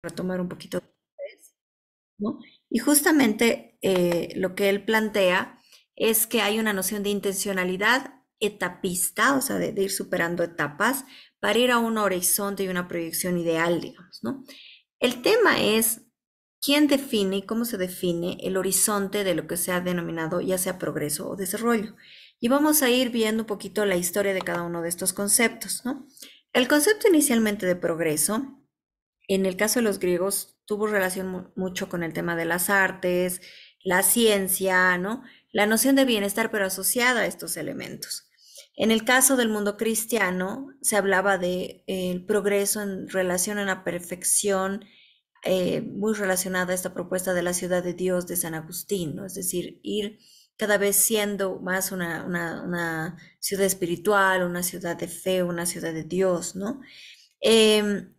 retomar un poquito, ¿no? Y justamente lo que él plantea es que hay una noción de intencionalidad etapista, o sea, de ir superando etapas para ir a un horizonte y una proyección ideal, digamos, ¿no? El tema es quién define y cómo se define el horizonte de lo que se ha denominado ya sea progreso o desarrollo. Y vamos a ir viendo un poquito la historia de cada uno de estos conceptos, ¿no? El concepto inicialmente de progreso en el caso de los griegos tuvo relación mucho con el tema de las artes, la ciencia, ¿no? La noción de bienestar, pero asociada a estos elementos. En el caso del mundo cristiano, se hablaba de el progreso en relación a la perfección, muy relacionada a esta propuesta de la ciudad de Dios de San Agustín, ¿no? Es decir, ir cada vez siendo más una ciudad espiritual, una ciudad de fe, una ciudad de Dios, ¿no? Eh,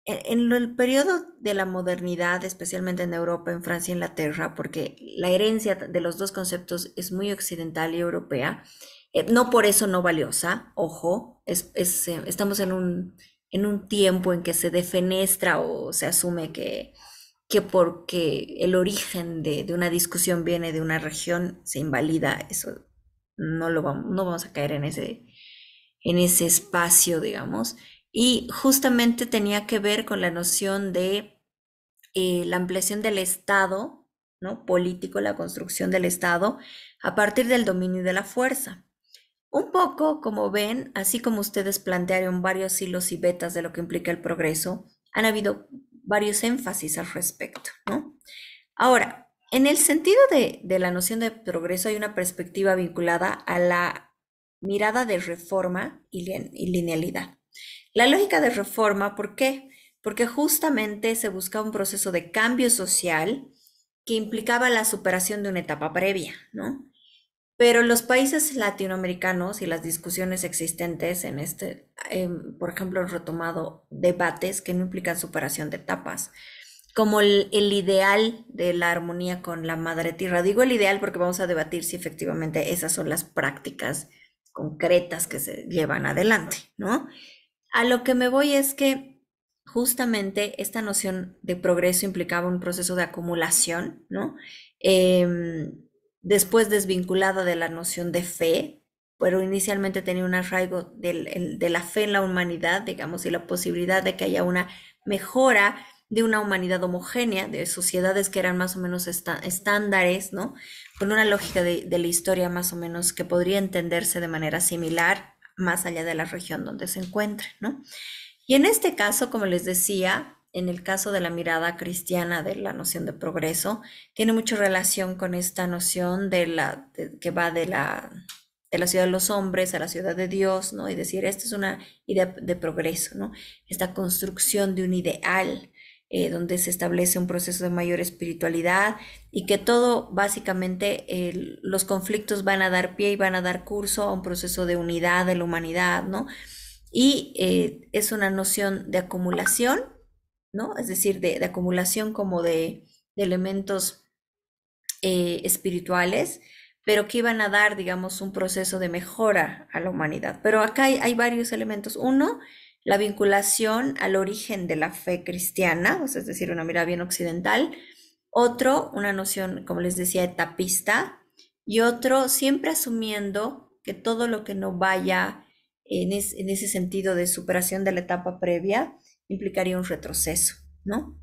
en el periodo de la modernidad, especialmente en Europa, en Francia e Inglaterra, porque la herencia de los dos conceptos es muy occidental y europea, no por eso no valiosa, ojo, estamos en un tiempo en que se defenestra o se asume que porque el origen de una discusión viene de una región, se invalida, eso no vamos a caer en ese espacio, digamos. Y justamente tenía que ver con la noción de la ampliación del Estado, ¿no? Político, la construcción del Estado, a partir del dominio de la fuerza. Un poco, como ven, así como ustedes plantearon varios hilos y vetas de lo que implica el progreso, han habido varios énfasis al respecto, ¿no? Ahora, en el sentido de la noción de progreso hay una perspectiva vinculada a la mirada de reforma y linealidad. La lógica de reforma, ¿por qué? Porque justamente se buscaba un proceso de cambio social que implicaba la superación de una etapa previa, ¿no? Pero los países latinoamericanos y las discusiones existentes en por ejemplo, han retomado debates que no implican superación de etapas, como el ideal de la armonía con la madre tierra. Digo el ideal porque vamos a debatir si efectivamente esas son las prácticas concretas que se llevan adelante, ¿no? A lo que me voy es que justamente esta noción de progreso implicaba un proceso de acumulación, ¿no? Em, Después desvinculada de la noción de fe, pero inicialmente tenía un arraigo de la fe en la humanidad, digamos, y la posibilidad de que haya una mejora de una humanidad homogénea, de sociedades que eran más o menos estándares, ¿no? Con una lógica de la historia más o menos que podría entenderse de manera similar más allá de la región donde se encuentre, ¿no? Y en este caso, como les decía, en el caso de la mirada cristiana de la noción de progreso, tiene mucha relación con esta noción que va de la ciudad de los hombres a la ciudad de Dios, ¿no? Y decir, esta es una idea de progreso, ¿no? Esta construcción de un ideal, donde se establece un proceso de mayor espiritualidad y que todo, básicamente, los conflictos van a dar pie y van a dar curso a un proceso de unidad de la humanidad, ¿no? Y es una noción de acumulación, ¿no? Es decir, de acumulación como de elementos espirituales, pero que iban a dar, digamos, un proceso de mejora a la humanidad. Pero acá hay varios elementos. Uno, la vinculación al origen de la fe cristiana, o sea, es decir, una mirada bien occidental. Otro, una noción, como les decía, etapista. Y otro, siempre asumiendo que todo lo que no vaya en ese sentido de superación de la etapa previa implicaría un retroceso, ¿no?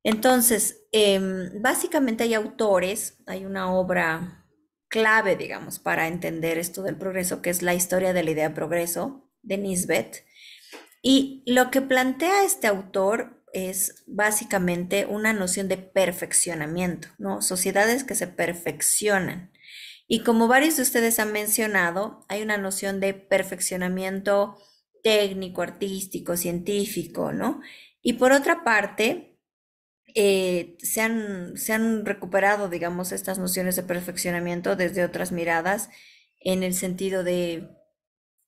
Entonces, básicamente hay autores, hay una obra clave, digamos, para entender esto del progreso, que es la historia de la idea de progreso de Nisbet. Y lo que plantea este autor es básicamente una noción de perfeccionamiento, ¿no? Sociedades que se perfeccionan. Y como varios de ustedes han mencionado, hay una noción de perfeccionamiento técnico, artístico, científico, ¿no? Y por otra parte, se han recuperado, digamos, estas nociones de perfeccionamiento desde otras miradas en el sentido de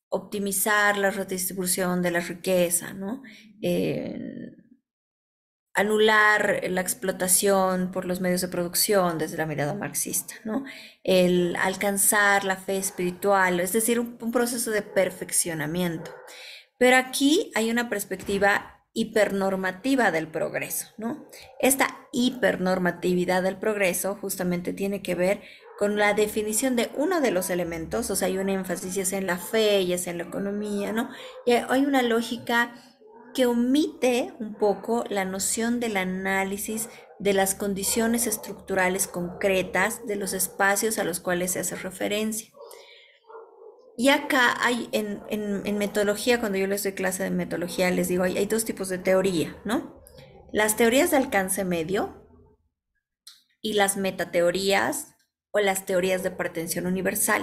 optimizar la redistribución de la riqueza, ¿no? Eh, Anular la explotación por los medios de producción desde la mirada marxista, ¿no? El alcanzar la fe espiritual, es decir, un proceso de perfeccionamiento. Pero aquí hay una perspectiva hipernormativa del progreso, ¿no? Esta hipernormatividad del progreso justamente tiene que ver con la definición de uno de los elementos, o sea, hay un énfasis ya sea en la fe, ya sea en la economía, ¿no? Y hay una lógica que omite un poco la noción del análisis de las condiciones estructurales concretas de los espacios a los cuales se hace referencia. Y acá hay, en metodología, cuando yo les doy clase de metodología, les digo, hay dos tipos de teoría, ¿no? Las teorías de alcance medio y las metateorías o las teorías de pretensión universal.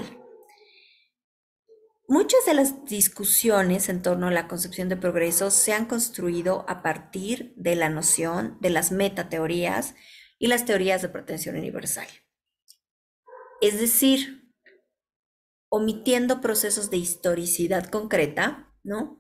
Muchas de las discusiones en torno a la concepción de progreso se han construido a partir de la noción de las metateorías y las teorías de pretensión universal. Es decir, omitiendo procesos de historicidad concreta, ¿no?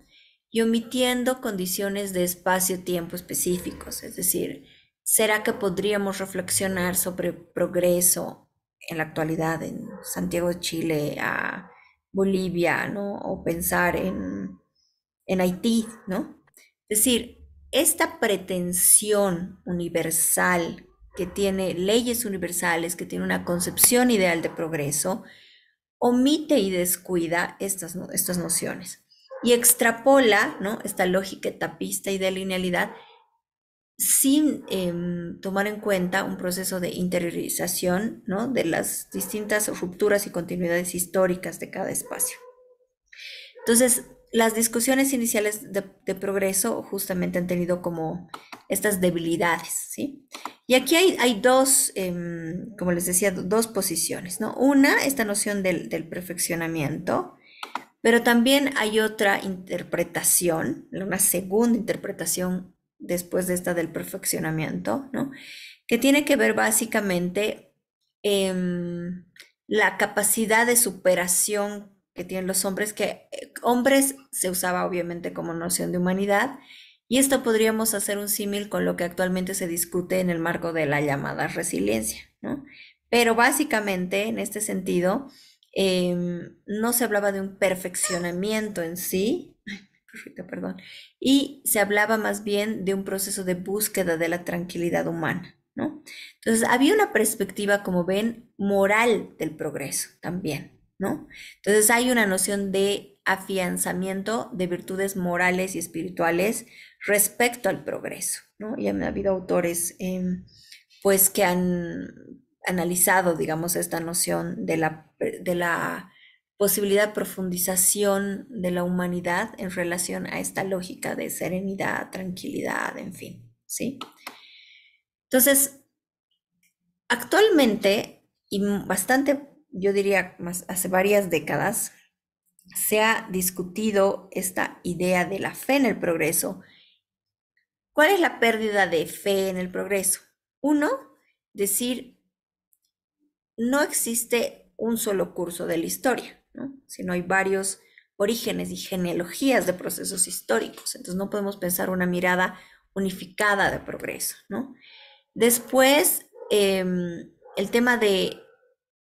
Y omitiendo condiciones de espacio-tiempo específicos. Es decir, ¿será que podríamos reflexionar sobre progreso en la actualidad en Santiago de Chile, a Bolivia, ¿no? O pensar en Haití, ¿no? Es decir, esta pretensión universal que tiene leyes universales, que tiene una concepción ideal de progreso, omite y descuida estas nociones y extrapola, ¿no? Esta lógica etapista y de linealidad sin tomar en cuenta un proceso de interiorización, ¿no? De las distintas rupturas y continuidades históricas de cada espacio. Entonces, las discusiones iniciales de progreso justamente han tenido como estas debilidades, ¿sí? Y aquí hay dos, como les decía, dos posiciones, ¿no? Una, esta noción del perfeccionamiento, pero también hay otra interpretación, una segunda interpretación después de esta del perfeccionamiento, ¿no? Que tiene que ver básicamente la capacidad de superación que tienen los hombres, que hombres se usaba obviamente como noción de humanidad, y esto podríamos hacer un símil con lo que actualmente se discute en el marco de la llamada resiliencia, ¿no? Pero básicamente, en este sentido, no se hablaba de un perfeccionamiento en sí, perdón, y se hablaba más bien de un proceso de búsqueda de la tranquilidad humana, ¿no? Entonces, había una perspectiva, como ven, moral del progreso también, ¿no? Entonces, hay una noción de afianzamiento de virtudes morales y espirituales respecto al progreso, ¿no? Y ha habido autores, pues, que han analizado, digamos, esta noción de la posibilidad de profundización de la humanidad en relación a esta lógica de serenidad, tranquilidad, en fin, ¿sí? Entonces, actualmente, y bastante, yo diría, más hace varias décadas, se ha discutido esta idea de la fe en el progreso. ¿Cuál es la pérdida de fe en el progreso? Uno, decir, no existe un solo curso de la historia, ¿no? Sino hay varios orígenes y genealogías de procesos históricos. Entonces no podemos pensar una mirada unificada de progreso, ¿no? Después, el tema de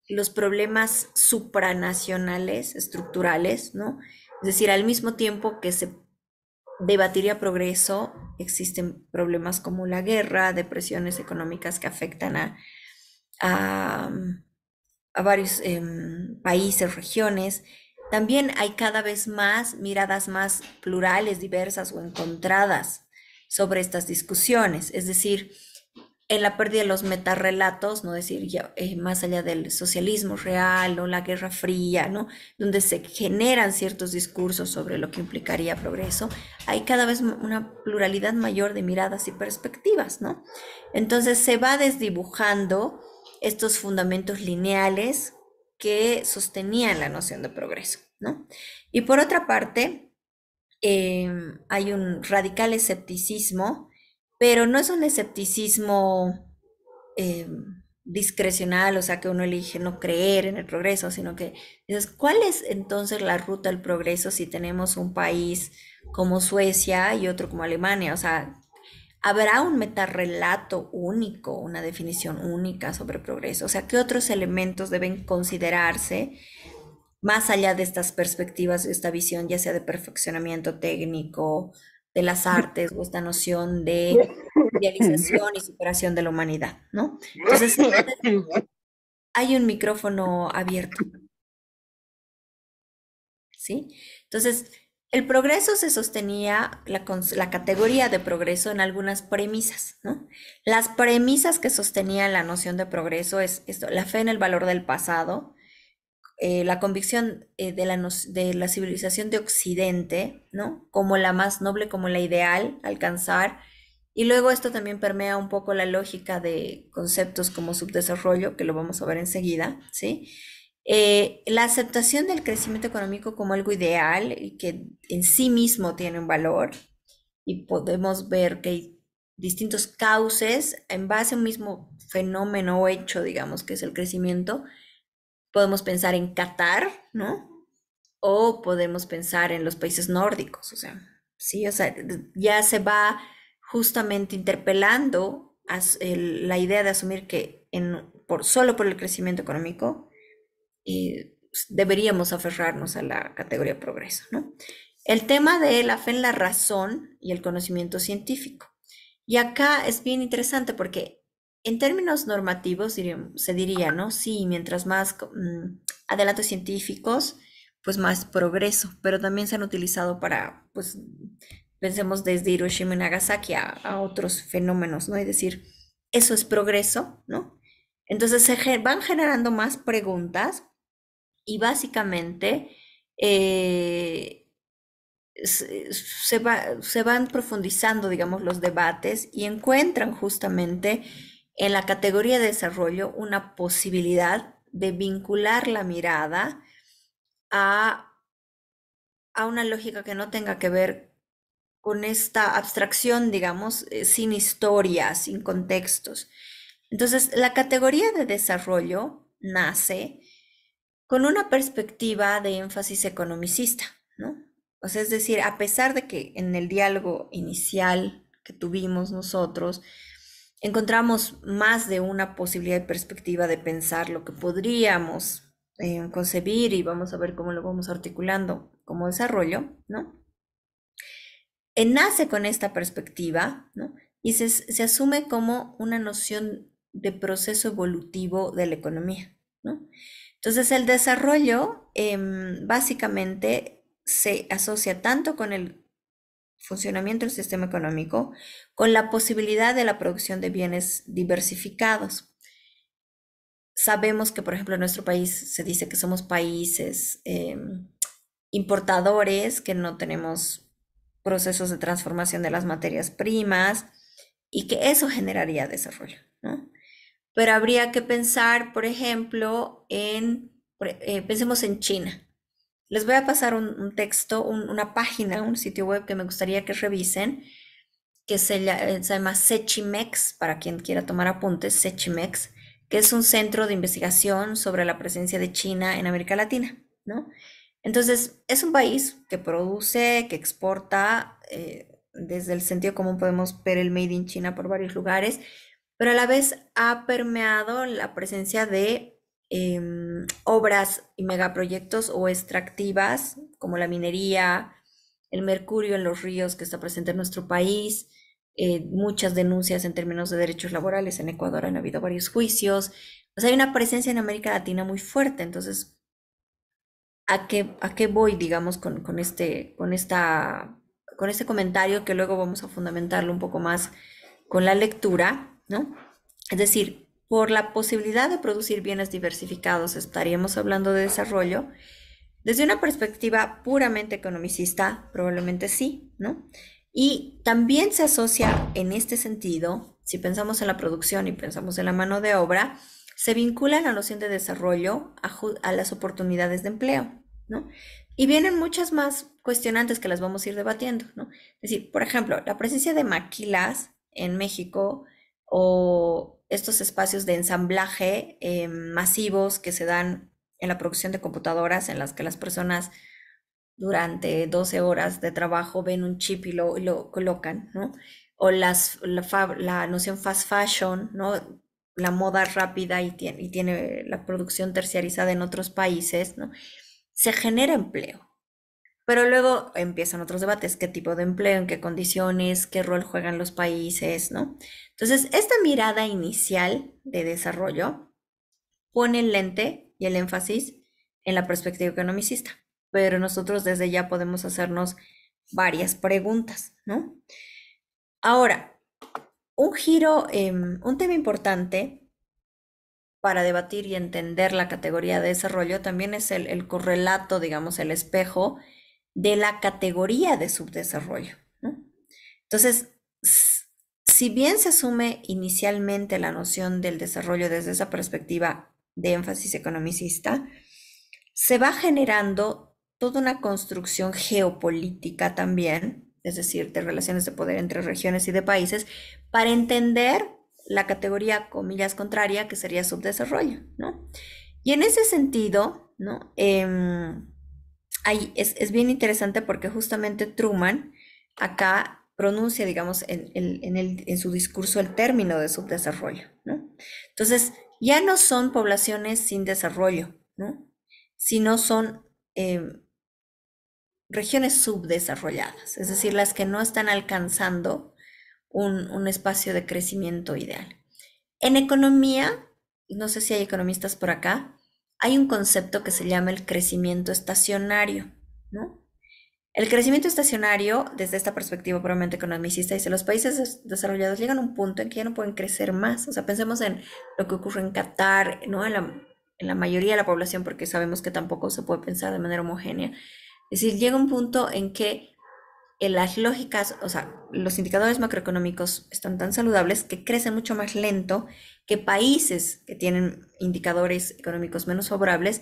los problemas supranacionales, estructurales, ¿no? Es decir, al mismo tiempo que se debatiría progreso, existen problemas como la guerra, depresiones económicas que afectan a, a varios países, regiones. También hay cada vez más miradas más plurales, diversas o encontradas sobre estas discusiones. Es decir, en la pérdida de los metarrelatos, no decir ya, más allá del socialismo real o la Guerra Fría, ¿no? Donde se generan ciertos discursos sobre lo que implicaría progreso, hay cada vez una pluralidad mayor de miradas y perspectivas, ¿no? Entonces se va desdibujando estos fundamentos lineales que sostenían la noción de progreso, ¿no? Y por otra parte, hay un radical escepticismo, pero no es un escepticismo eh, discrecional, o sea, que uno elige no creer en el progreso, sino que dices, ¿cuál es entonces la ruta al progreso si tenemos un país como Suecia y otro como Alemania? O sea, ¿habrá un metarrelato único, una definición única sobre progreso? O sea, ¿qué otros elementos deben considerarse más allá de estas perspectivas, de esta visión, ya sea de perfeccionamiento técnico, de las artes o esta noción de idealización y superación de la humanidad, ¿no? Entonces, hay un micrófono abierto, ¿sí? Entonces, el progreso se sostenía, la categoría de progreso en algunas premisas, ¿no? Las premisas que sostenían la noción de progreso es esto, la fe en el valor del pasado, la convicción de la civilización de Occidente, ¿no? Como la más noble, como la ideal, alcanzar. Y luego esto también permea un poco la lógica de conceptos como subdesarrollo, que lo vamos a ver enseguida, ¿sí? La aceptación del crecimiento económico como algo ideal y que en sí mismo tiene un valor, y podemos ver que hay distintos cauces en base a un mismo fenómeno o hecho, digamos, que es el crecimiento. Podemos pensar en Qatar, ¿no? O podemos pensar en los países nórdicos, o sea, sí, o sea, ya se va justamente interpelando la idea de asumir que solo por el crecimiento económico deberíamos aferrarnos a la categoría progreso, ¿no? El tema de la fe en la razón y el conocimiento científico. Y acá es bien interesante porque en términos normativos se diría, ¿no? Sí, mientras más adelantos científicos, pues más progreso, pero también se han utilizado para, pues, pensemos desde Hiroshima y Nagasaki a otros fenómenos, ¿no? Es decir, eso es progreso, ¿no? Entonces van generando más preguntas y básicamente eh, se van profundizando, digamos, los debates y encuentran justamente en la categoría de desarrollo una posibilidad de vincular la mirada a, a una lógica que no tenga que ver con esta abstracción, digamos, sin historia, sin contextos. Entonces, la categoría de desarrollo nace con una perspectiva de énfasis economicista, ¿no? O sea, es decir, a pesar de que en el diálogo inicial que tuvimos nosotros, encontramos más de una posibilidad de perspectiva de pensar lo que podríamos concebir y vamos a ver cómo lo vamos articulando como desarrollo, ¿no? Nace con esta perspectiva, ¿no? Y se asume como una noción de proceso evolutivo de la economía, ¿no? Entonces el desarrollo básicamente se asocia tanto con el funcionamiento del sistema económico, con la posibilidad de la producción de bienes diversificados. Sabemos que, por ejemplo, en nuestro país se dice que somos países importadores, que no tenemos procesos de transformación de las materias primas y que eso generaría desarrollo, ¿no? Pero habría que pensar, por ejemplo, pensemos en China. Les voy a pasar un texto, una página, un sitio web que me gustaría que revisen, que se llama Sechimex, para quien quiera tomar apuntes, Sechimex, que es un centro de investigación sobre la presencia de China en América Latina, ¿no? Entonces, es un país que produce, que exporta, desde el sentido común podemos ver el Made in China por varios lugares, pero a la vez ha permeado la presencia de obras y megaproyectos o extractivas, como la minería, el mercurio en los ríos que está presente en nuestro país, muchas denuncias en términos de derechos laborales. En Ecuador han habido varios juicios. O sea, hay una presencia en América Latina muy fuerte. Entonces, ¿a qué voy, digamos, con este comentario que luego vamos a fundamentarlo un poco más con la lectura, ¿no? Es decir, por la posibilidad de producir bienes diversificados, estaríamos hablando de desarrollo. Desde una perspectiva puramente economicista, probablemente sí, ¿no? Y también se asocia en este sentido, si pensamos en la producción y pensamos en la mano de obra, se vincula la noción de desarrollo a las oportunidades de empleo, ¿no? Y vienen muchas más cuestionantes que las vamos a ir debatiendo, ¿no? Es decir, por ejemplo, la presencia de maquilas en México o estos espacios de ensamblaje masivos que se dan en la producción de computadoras en las que las personas durante 12 horas de trabajo ven un chip y lo colocan, ¿no? O la noción fast fashion, ¿no? La moda rápida y tiene la producción terciarizada en otros países, ¿no? Se genera empleo. Pero luego empiezan otros debates, qué tipo de empleo, en qué condiciones, qué rol juegan los países, ¿no? Entonces, esta mirada inicial de desarrollo pone el lente y el énfasis en la perspectiva economicista, pero nosotros desde ya podemos hacernos varias preguntas, ¿no? Ahora, un tema importante para debatir y entender la categoría de desarrollo también es el correlato, digamos, el espejo de la categoría de subdesarrollo, ¿no? Entonces, si bien se asume inicialmente la noción del desarrollo desde esa perspectiva de énfasis economicista, se va generando toda una construcción geopolítica también, es decir, de relaciones de poder entre regiones y de países, para entender la categoría, comillas, contraria, que sería subdesarrollo, ¿no? Y en ese sentido, ¿no? Es bien interesante porque justamente Truman acá pronuncia, digamos, en su discurso el término de subdesarrollo, ¿no? Entonces, ya no son poblaciones sin desarrollo, ¿no? Sino son eh, regiones subdesarrolladas, es decir, las que no están alcanzando un espacio de crecimiento ideal. En economía, no sé si hay economistas por acá, hay un concepto que se llama el crecimiento estacionario, ¿no? El crecimiento estacionario, desde esta perspectiva puramente economicista, dice, los países desarrollados llegan a un punto en que ya no pueden crecer más. O sea, pensemos en lo que ocurre en Qatar, ¿no? En la mayoría de la población, porque sabemos que tampoco se puede pensar de manera homogénea. Es decir, llega un punto en que las lógicas, o sea, los indicadores macroeconómicos están tan saludables que crecen mucho más lento que países que tienen indicadores económicos menos favorables,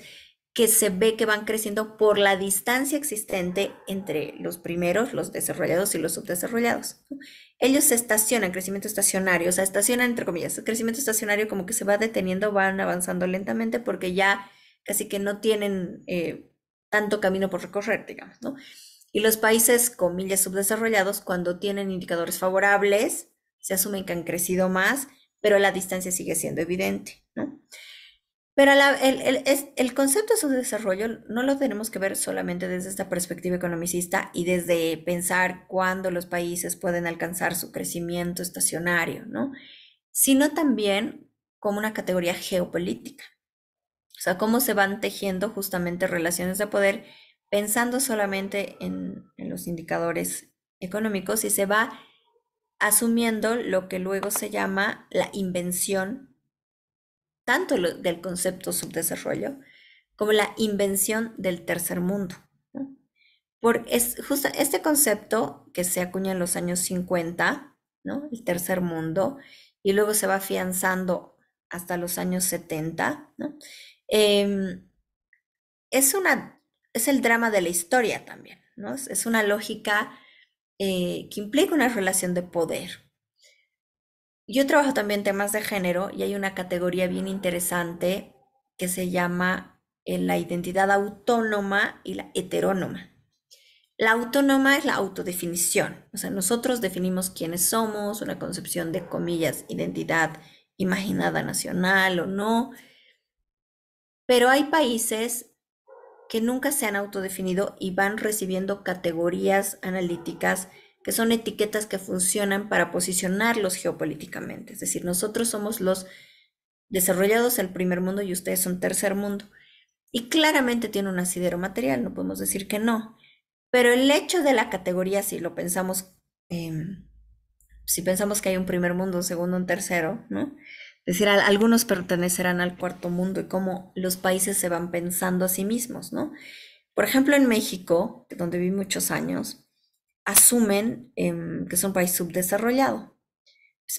que se ve que van creciendo por la distancia existente entre los primeros, los desarrollados y los subdesarrollados, ¿no? Ellos se estacionan, crecimiento estacionario, o sea, estacionan entre comillas, el crecimiento estacionario como que se va deteniendo, van avanzando lentamente porque ya casi que no tienen tanto camino por recorrer, digamos, ¿no? Y los países, comillas, subdesarrollados, cuando tienen indicadores favorables, se asumen que han crecido más, pero la distancia sigue siendo evidente, ¿no? Pero el concepto de subdesarrollo no lo tenemos que ver solamente desde esta perspectiva economicista y desde pensar cuándo los países pueden alcanzar su crecimiento estacionario, ¿no? Sino también como una categoría geopolítica. O sea, cómo se van tejiendo justamente relaciones de poder pensando solamente en los indicadores económicos y se va asumiendo lo que luego se llama la invención, tanto del concepto subdesarrollo como la invención del tercer mundo, ¿no? Es justo este concepto que se acuña en los años 50, ¿no? El tercer mundo, y luego se va afianzando hasta los años 70, ¿no? Em, es una, es el drama de la historia también, ¿no? Es una lógica que implica una relación de poder. Yo trabajo también temas de género y hay una categoría bien interesante que se llama la identidad autónoma y la heterónoma. La autónoma es la autodefinición, o sea, nosotros definimos quiénes somos, una concepción de comillas, identidad imaginada nacional o no, pero hay países que nunca se han autodefinido y van recibiendo categorías analíticas que son etiquetas que funcionan para posicionarlos geopolíticamente. Es decir, nosotros somos los desarrollados el primer mundo y ustedes son tercer mundo. Y claramente tiene un asidero material, no podemos decir que no. Pero el hecho de la categoría, si lo pensamos, si pensamos que hay un primer mundo, un segundo, un tercero, ¿no? Es decir, algunos pertenecerán al cuarto mundo y cómo los países se van pensando a sí mismos, ¿no? Por ejemplo, en México, donde viví muchos años, asumen que es un país subdesarrollado.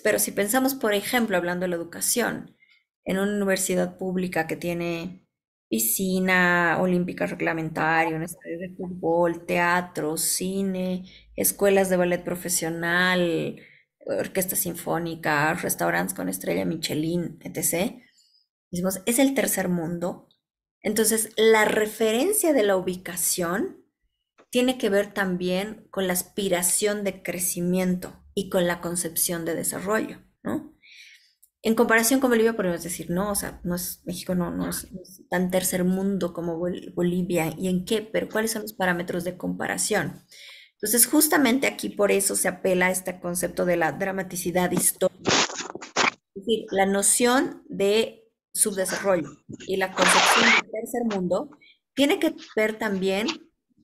Pero si pensamos, por ejemplo, hablando de la educación, en una universidad pública que tiene piscina olímpica reglamentaria, un estadio de fútbol, teatro, cine, escuelas de ballet profesional, orquesta sinfónica, restaurantes con estrella Michelin, etc. Decimos, es el tercer mundo. Entonces, la referencia de la ubicación tiene que ver también con la aspiración de crecimiento y con la concepción de desarrollo, ¿no? En comparación con Bolivia, podemos decir, no, o sea, no es, México no es tan tercer mundo como Bolivia. ¿Y en qué? Pero ¿cuáles son los parámetros de comparación? Entonces, justamente aquí por eso se apela a este concepto de la dramaticidad histórica. Es decir, la noción de subdesarrollo y la concepción de tercer mundo tiene que ver también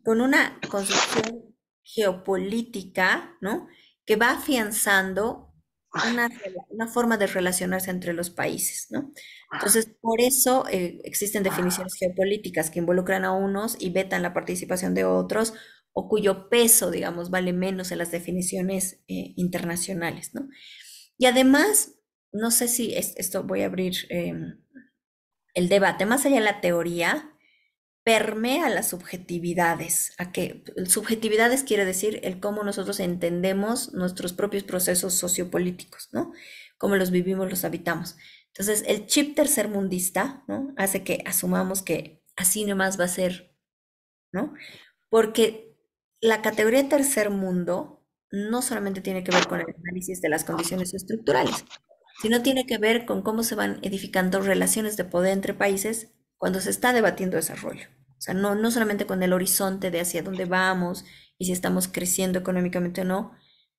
con una concepción geopolítica, ¿no? Que va afianzando una forma de relacionarse entre los países, ¿no? Entonces, por eso existen definiciones geopolíticas que involucran a unos y vetan la participación de otros, o cuyo peso, digamos, vale menos en las definiciones internacionales, ¿no? Y además, no sé si esto voy a abrir el debate, más allá de la teoría, permea las subjetividades. ¿A qué? Subjetividades quiere decir el cómo nosotros entendemos nuestros propios procesos sociopolíticos, ¿no? Cómo los vivimos, los habitamos. Entonces, el chip tercermundista, ¿no? Hace que asumamos que así nomás va a ser, ¿no? Porque la categoría de tercer mundo no solamente tiene que ver con el análisis de las condiciones estructurales, sino tiene que ver con cómo se van edificando relaciones de poder entre países cuando se está debatiendo desarrollo. O sea, no solamente con el horizonte de hacia dónde vamos y si estamos creciendo económicamente o no,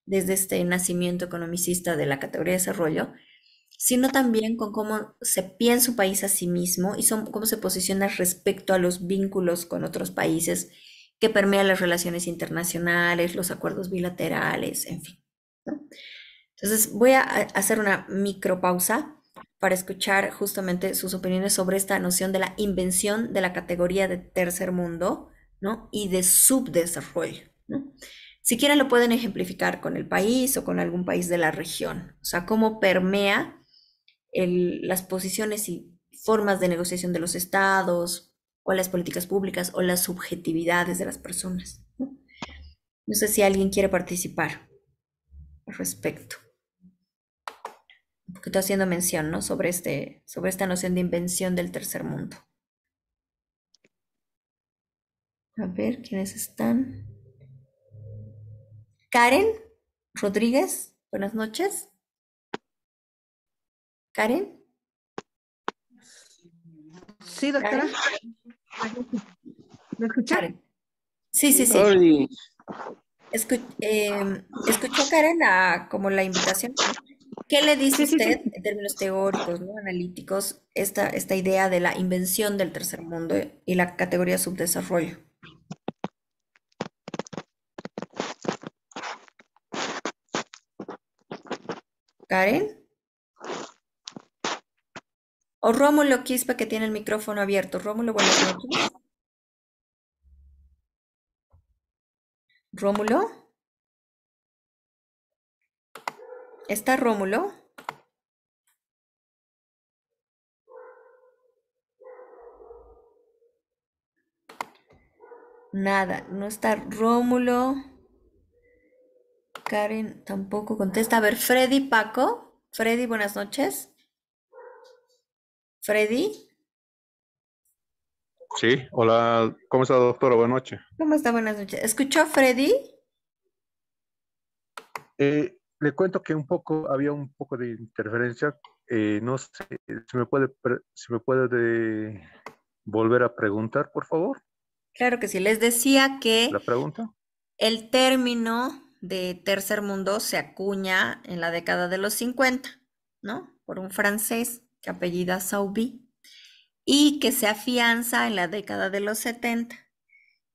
desde este nacimiento economicista de la categoría de desarrollo, sino también con cómo se piensa un país a sí mismo y cómo se posiciona respecto a los vínculos con otros países que permean las relaciones internacionales, los acuerdos bilaterales, en fin, ¿no? Entonces voy a hacer una micropausa para escuchar justamente sus opiniones sobre esta noción de la invención de la categoría de tercer mundo, ¿no? Y de subdesarrollo, ¿no? Si quieren lo pueden ejemplificar con el país o con algún país de la región, o sea, cómo permea las posiciones y formas de negociación de los estados, o las políticas públicas, o las subjetividades de las personas, ¿no? No sé si alguien quiere participar al respecto. Porque estoy haciendo mención, ¿no? Sobre esta noción de invención del tercer mundo. A ver, ¿quiénes están? Karen Rodríguez, buenas noches. Karen, Sí, doctora. Karen, ¿Me escucha? Karen. Sí, sí, sí. Oli, ¿Escuchó Karen como la invitación? ¿Qué le dice Sí, sí, sí. usted en términos teóricos, ¿no? Analíticos, esta idea de la invención del tercer mundo y la categoría subdesarrollo? ¿Karen? O Rómulo Quispe, que tiene el micrófono abierto. Rómulo, buenas noches. ¿Rómulo? ¿Está Rómulo? Nada, no está Rómulo. Karen tampoco contesta. A ver, Freddy, Paco. Freddy, buenas noches. Freddy, sí, hola, ¿cómo está, doctora? Buenas noches. ¿cómo está? Buenas noches. ¿Escuchó a Freddy? Le cuento que había un poco de interferencia. No sé si me puede volver a preguntar, por favor, Claro que sí. Les decía la que pregunta. el término de tercer mundo se acuña en la década de los 50, ¿no? Por un francés que apellida Sauby y que se afianza en la década de los 70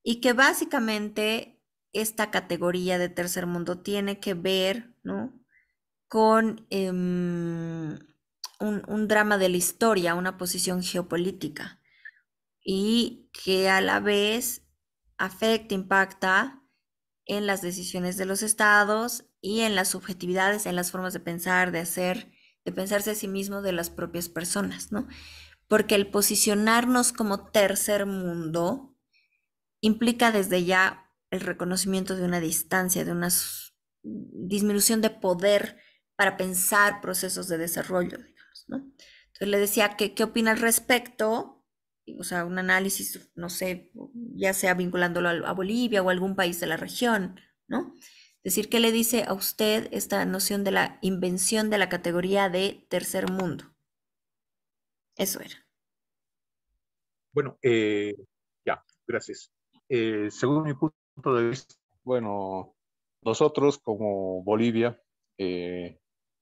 y que básicamente esta categoría de tercer mundo tiene que ver, ¿no? Con un drama de la historia, una posición geopolítica y que a la vez afecta, impacta en las decisiones de los estados y en las subjetividades, en las formas de pensar, de hacer, de pensarse a sí mismo de las propias personas, ¿no? Porque el posicionarnos como tercer mundo implica desde ya el reconocimiento de una distancia, de una disminución de poder para pensar procesos de desarrollo, digamos, ¿no? Entonces le decía que qué opina al respecto, o sea, un análisis, no sé, ya sea vinculándolo a Bolivia o a algún país de la región, ¿no? Es decir, ¿qué le dice a usted esta noción de la invención de la categoría de tercer mundo? Eso era. Bueno, ya, gracias. Según mi punto de vista, bueno, nosotros como Bolivia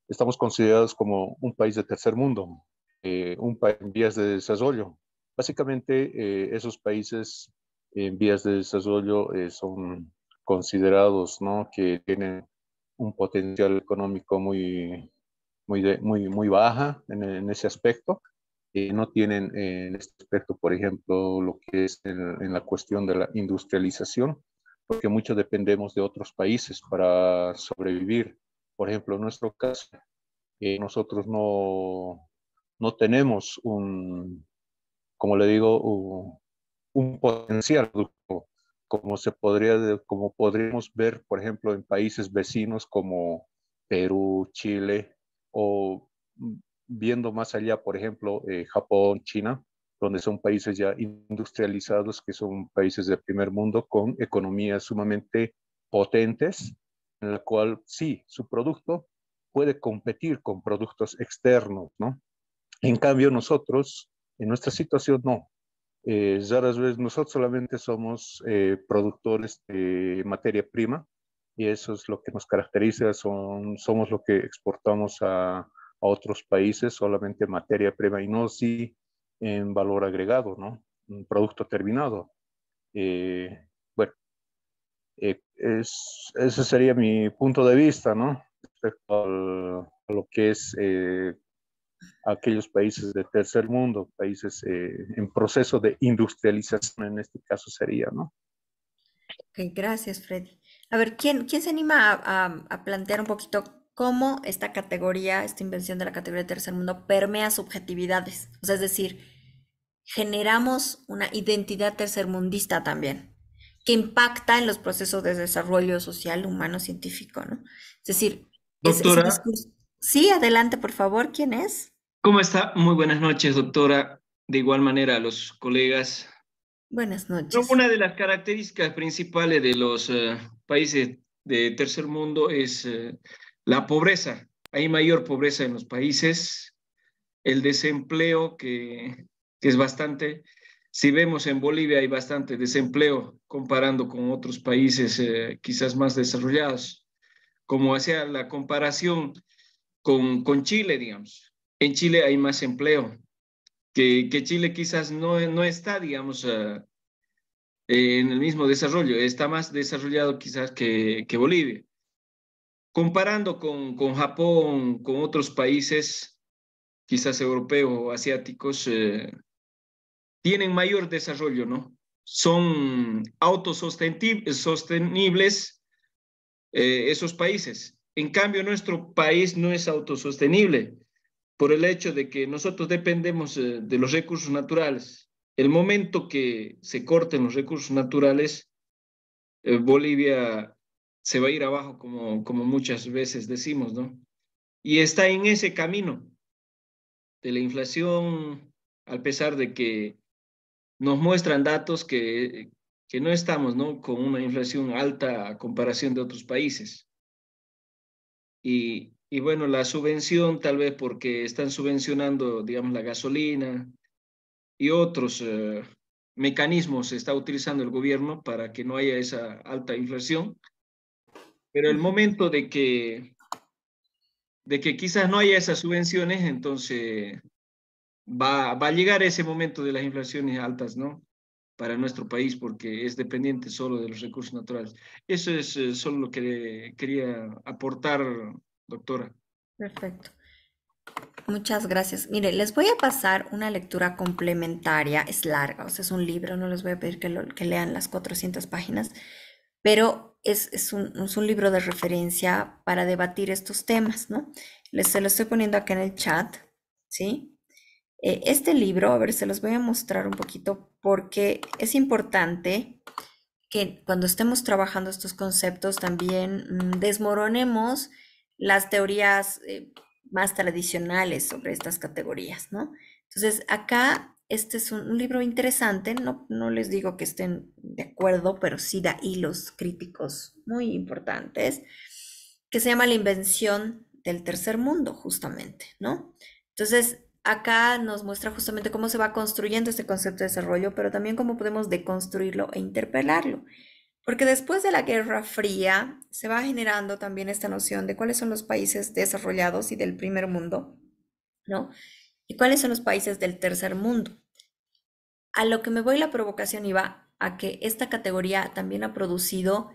estamos considerados como un país de tercer mundo, un país en vías de desarrollo. Básicamente, esos países en vías de desarrollo son considerados, ¿no? Que tienen un potencial económico muy baja en ese aspecto. No tienen en este aspecto, por ejemplo, lo que es en la cuestión de la industrialización, porque mucho dependemos de otros países para sobrevivir. Por ejemplo, en nuestro caso, nosotros no tenemos como le digo, un potencial como podríamos ver, por ejemplo, en países vecinos como Perú, Chile, o viendo más allá, por ejemplo, Japón, China, donde son países ya industrializados, que son países del primer mundo con economías sumamente potentes, en la cual sí, su producto puede competir con productos externos, ¿no? En cambio, nosotros, en nuestra situación, no. Raras veces nosotros solamente somos productores de materia prima y eso es lo que nos caracteriza, somos lo que exportamos a otros países, solamente materia prima y no sí en valor agregado, ¿no? Un producto terminado. Bueno, ese sería mi punto de vista, ¿no? Respecto a lo que es aquellos países de tercer mundo, países en proceso de industrialización en este caso sería, ¿no? Ok, gracias, Freddy. A ver, ¿quién se anima a plantear un poquito cómo esta categoría, esta invención de la categoría de tercer mundo permea subjetividades? O sea, es decir, generamos una identidad tercermundista también, que impacta en los procesos de desarrollo social, humano, científico, ¿no? Es decir, ese Doctora, discurso. Sí, adelante, por favor, ¿quién es? ¿cómo está? Muy buenas noches, doctora. De igual manera a los colegas. Buenas No, noches. una de las características principales de los países de tercer mundo es la pobreza. Hay mayor pobreza en los países, el desempleo que es bastante. Si vemos en Bolivia hay bastante desempleo comparando con otros países quizás más desarrollados, como hacía la comparación con Chile, digamos. En Chile hay más empleo, que Chile quizás no está, digamos, en el mismo desarrollo, está más desarrollado quizás que Bolivia. Comparando con Japón, con otros países, quizás europeos o asiáticos, tienen mayor desarrollo, ¿no? Son autosostenibles esos países. En cambio, nuestro país no es autosostenible por el hecho de que nosotros dependemos de los recursos naturales. El momento que se corten los recursos naturales, Bolivia se va a ir abajo, como muchas veces decimos, ¿no? Y está en ese camino de la inflación, a pesar de que nos muestran datos que no estamos, ¿no? Con una inflación alta a comparación de otros países. Y bueno, la subvención, tal vez porque están subvencionando, digamos, la gasolina y otros mecanismos se está utilizando el gobierno para que no haya esa alta inflación. Pero el momento de que quizás no haya esas subvenciones, entonces va a llegar ese momento de las inflaciones altas, ¿no? Para nuestro país, porque es dependiente solo de los recursos naturales. Eso es solo lo que quería aportar, doctora. Perfecto. Muchas gracias. Mire, les voy a pasar una lectura complementaria. Es larga, o sea, es un libro, no les voy a pedir que lean las 400 páginas, pero es un libro de referencia para debatir estos temas, ¿no? Se lo estoy poniendo acá en el chat, ¿sí? Este libro, a ver, se los voy a mostrar un poquito porque es importante que cuando estemos trabajando estos conceptos también desmoronemos las teorías más tradicionales sobre estas categorías, ¿no? Entonces, acá este es un libro interesante, no les digo que estén de acuerdo, pero sí da hilos críticos muy importantes, que se llama La invención del tercer mundo, justamente, ¿no? Entonces, acá nos muestra justamente cómo se va construyendo este concepto de desarrollo, pero también cómo podemos deconstruirlo e interpelarlo. Porque después de la Guerra Fría se va generando también esta noción de cuáles son los países desarrollados y del primer mundo, ¿no? Y cuáles son los países del tercer mundo. A lo que me voy la provocación iba a que esta categoría también ha producido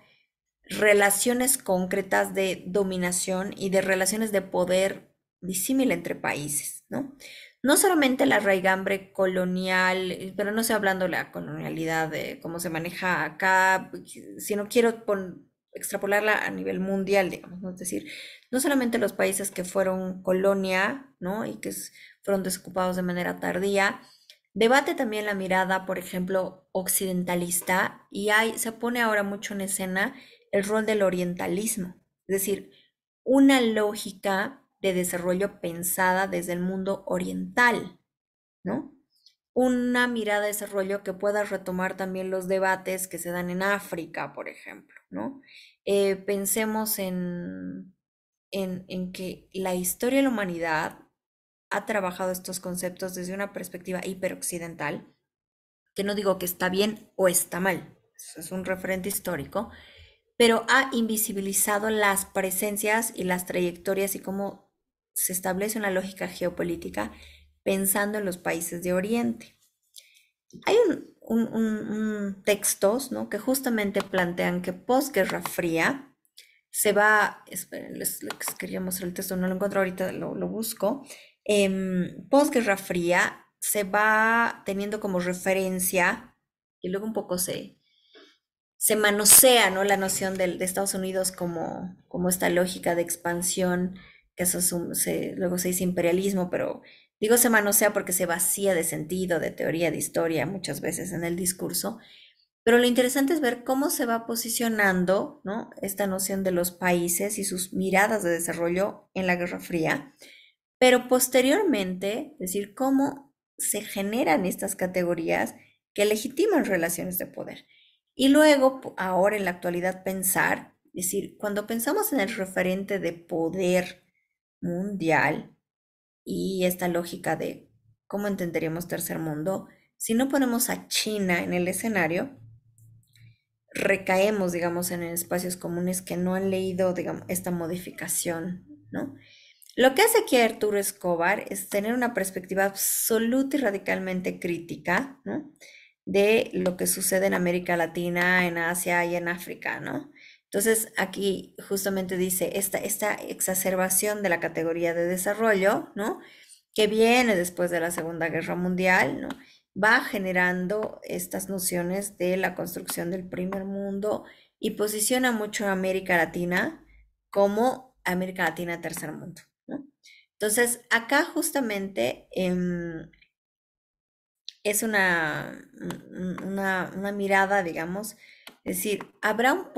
relaciones concretas de dominación y de relaciones de poder disímil entre países, ¿no? No solamente la raigambre colonial, pero no estoy hablando de la colonialidad de cómo se maneja acá, sino quiero extrapolarla a nivel mundial, digamos, ¿no? Es decir, no solamente los países que fueron colonia, ¿no? Y que fueron desocupados de manera tardía, debate también la mirada, por ejemplo, occidentalista, y se pone ahora mucho en escena el rol del orientalismo, es decir, una lógica de desarrollo pensada desde el mundo oriental, ¿no? Una mirada de desarrollo que pueda retomar también los debates que se dan en África, por ejemplo, ¿no? Pensemos en que la historia de la humanidad ha trabajado estos conceptos desde una perspectiva hiperoccidental, que no digo que está bien o está mal, es un referente histórico, pero ha invisibilizado las presencias y las trayectorias y cómo se establece una lógica geopolítica pensando en los países de Oriente. Hay textos, ¿no? Que justamente plantean que posguerra fría se va, esperen, les quería mostrar el texto, no lo encuentro ahorita, lo busco. Posguerra fría se va teniendo como referencia y luego un poco se manosea, ¿no? La noción de Estados Unidos como esta lógica de expansión, que eso luego se dice imperialismo, pero digo se manosea porque se vacía de sentido, de teoría, de historia muchas veces en el discurso. Pero lo interesante es ver cómo se va posicionando, ¿no? Esta noción de los países y sus miradas de desarrollo en la Guerra Fría, pero posteriormente, es decir, cómo se generan estas categorías que legitiman relaciones de poder. Y luego, ahora en la actualidad, pensar, es decir, cuando pensamos en el referente de poder mundial y esta lógica de cómo entenderíamos tercer mundo, si no ponemos a China en el escenario, recaemos, digamos, en espacios comunes que no han leído, digamos, esta modificación, ¿no? Lo que hace aquí Arturo Escobar es tener una perspectiva absoluta y radicalmente crítica, ¿no? De lo que sucede en América Latina, en Asia y en África, ¿no? Entonces, aquí justamente dice esta exacerbación de la categoría de desarrollo, ¿no? Que viene después de la Segunda Guerra Mundial, ¿no? Va generando estas nociones de la construcción del primer mundo y posiciona mucho a América Latina como América Latina tercer mundo, ¿no? Entonces, acá justamente es una mirada, digamos, es decir, habrá un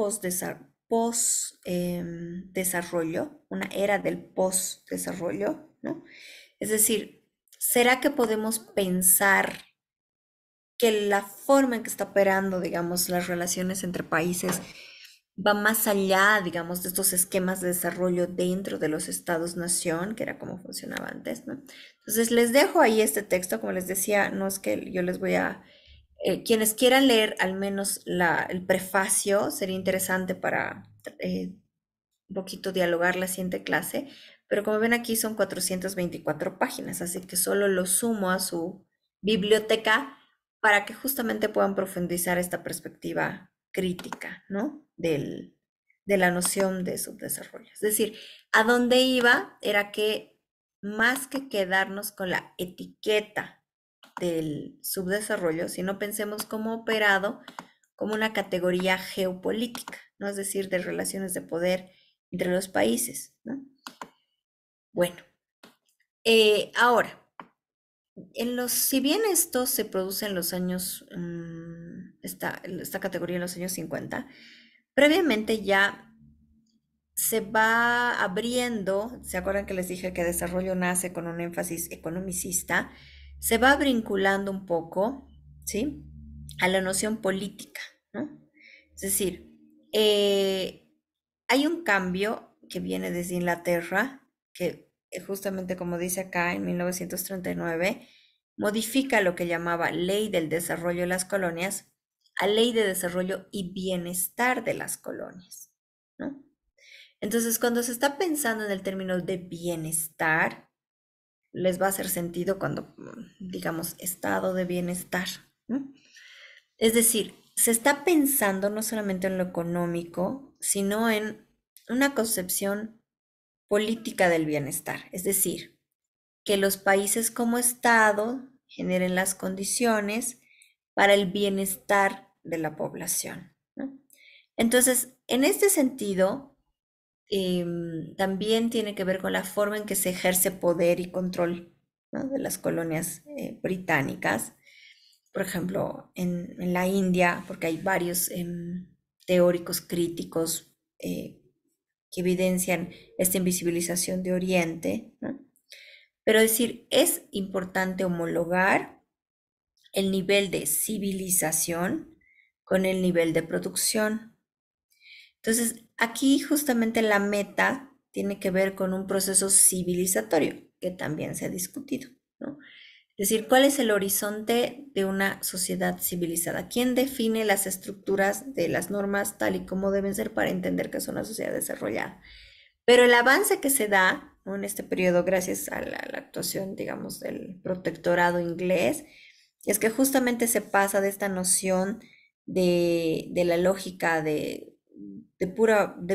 desarrollo, una era del post desarrollo, ¿no? Es decir, ¿será que podemos pensar que la forma en que está operando, digamos, las relaciones entre países va más allá, digamos, de estos esquemas de desarrollo dentro de los estados-nación, que era como funcionaba antes, ¿no? Entonces, les dejo ahí este texto, como les decía, no es que yo les voy a... quienes quieran leer al menos el prefacio, sería interesante para un poquito dialogar la siguiente clase, pero como ven aquí son 424 páginas, así que solo lo sumo a su biblioteca para que justamente puedan profundizar esta perspectiva crítica, ¿no? De la noción de subdesarrollo. Es decir, a dónde iba era que más que quedarnos con la etiqueta del subdesarrollo, si no pensemos como operado como una categoría geopolítica, ¿no? Es decir, de relaciones de poder entre los países, ¿no? Bueno, ahora, si bien esto se produce en los años, esta categoría en los años 50, previamente ya se va abriendo, ¿se acuerdan que les dije que desarrollo nace con un énfasis economicista? se va vinculando un poco, ¿sí? A la noción política, ¿no? Es decir, hay un cambio que viene desde Inglaterra, que justamente como dice acá en 1939, modifica lo que llamaba Ley del Desarrollo de las Colonias a Ley de Desarrollo y Bienestar de las Colonias, ¿no? Entonces, cuando se está pensando en el término de bienestar, les va a hacer sentido cuando digamos estado de bienestar, ¿no? Es decir, se está pensando no solamente en lo económico, sino en una concepción política del bienestar, es decir, que los países como Estado generen las condiciones para el bienestar de la población, ¿no? Entonces, en este sentido, también tiene que ver con la forma en que se ejerce poder y control, ¿no? De las colonias británicas. Por ejemplo, en la India, porque hay varios teóricos críticos que evidencian esta invisibilización de Oriente, ¿no? Pero decir, es importante homologar el nivel de civilización con el nivel de producción. Entonces, aquí justamente la meta tiene que ver con un proceso civilizatorio que también se ha discutido, ¿no? Es decir, ¿cuál es el horizonte de una sociedad civilizada? ¿Quién define las estructuras de las normas tal y como deben ser para entender que es una sociedad desarrollada? Pero el avance que se da, ¿no? En este periodo, gracias a la actuación, digamos, del protectorado inglés, es que justamente se pasa de esta noción de la lógica de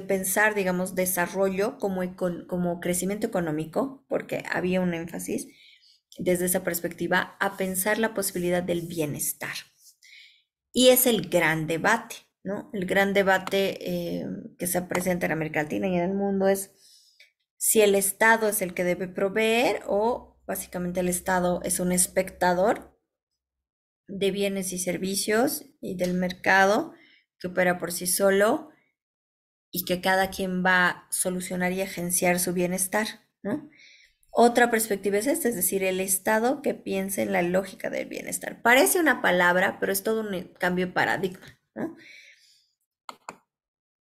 pensar, digamos, desarrollo como crecimiento económico, porque había un énfasis desde esa perspectiva, a pensar la posibilidad del bienestar. Y es el gran debate, ¿no? El gran debate que se presenta en América Latina y en el mundo es si el Estado es el que debe proveer o básicamente el Estado es un espectador de bienes y servicios y del mercado que opera por sí solo y que cada quien va a solucionar y agenciar su bienestar, ¿no? Otra perspectiva es esta, es decir, el Estado que piensa en la lógica del bienestar. Parece una palabra, pero es todo un cambio de paradigma, ¿no?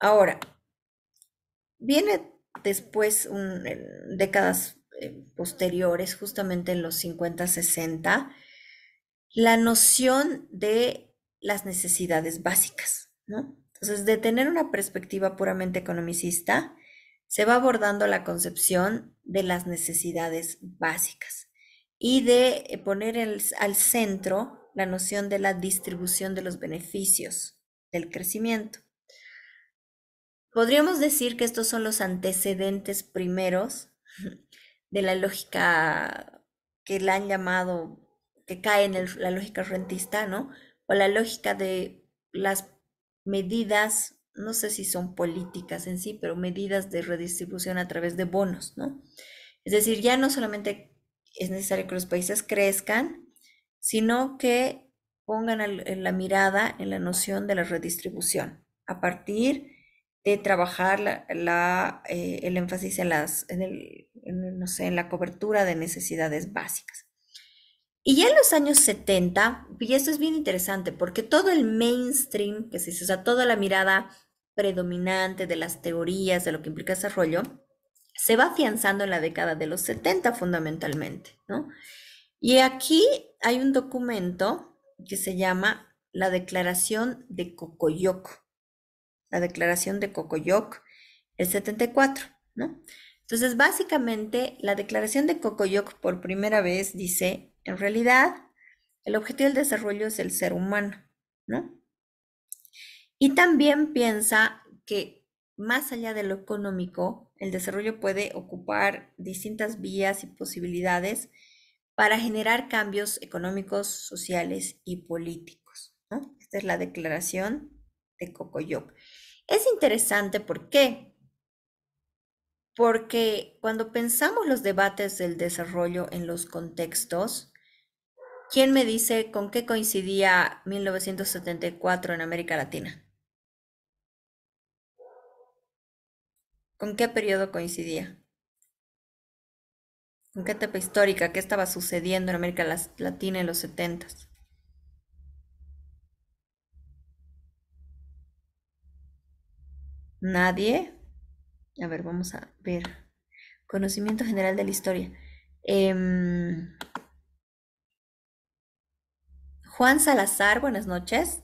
Ahora, viene después, en décadas posteriores, justamente en los 50, 60, la noción de las necesidades básicas, ¿no? Entonces, de tener una perspectiva puramente economicista, se va abordando la concepción de las necesidades básicas y de poner al centro la noción de la distribución de los beneficios del crecimiento. Podríamos decir que estos son los antecedentes primeros de la lógica que la han llamado, que cae en la lógica rentista, ¿no? O la lógica de las medidas, no sé si son políticas en sí, pero medidas de redistribución a través de bonos, ¿no? Es decir, ya no solamente es necesario que los países crezcan, sino que pongan la mirada en la noción de la redistribución a partir de trabajar el énfasis no sé, en la cobertura de necesidades básicas. Y ya en los años 70, y esto es bien interesante, porque todo el mainstream, que se dice, o sea, toda la mirada predominante de las teorías de lo que implica desarrollo, se va afianzando en la década de los 70 fundamentalmente, ¿no? Y aquí hay un documento que se llama la Declaración de Cocoyoc, la Declaración de Cocoyoc, el 74, ¿no? Entonces, básicamente, la Declaración de Cocoyoc por primera vez dice, en realidad, el objetivo del desarrollo es el ser humano, ¿no? Y también piensa que más allá de lo económico, el desarrollo puede ocupar distintas vías y posibilidades para generar cambios económicos, sociales y políticos, ¿no? Esta es la Declaración de Cocoyoc. Es interesante, ¿por qué? Porque cuando pensamos los debates del desarrollo en los contextos, ¿quién me dice con qué coincidía 1974 en América Latina? ¿Con qué periodo coincidía? ¿En qué etapa histórica? ¿Qué estaba sucediendo en América Latina en los setentas? ¿Nadie? A ver, vamos a ver. Conocimiento general de la historia. Em, Juan Salazar, buenas noches.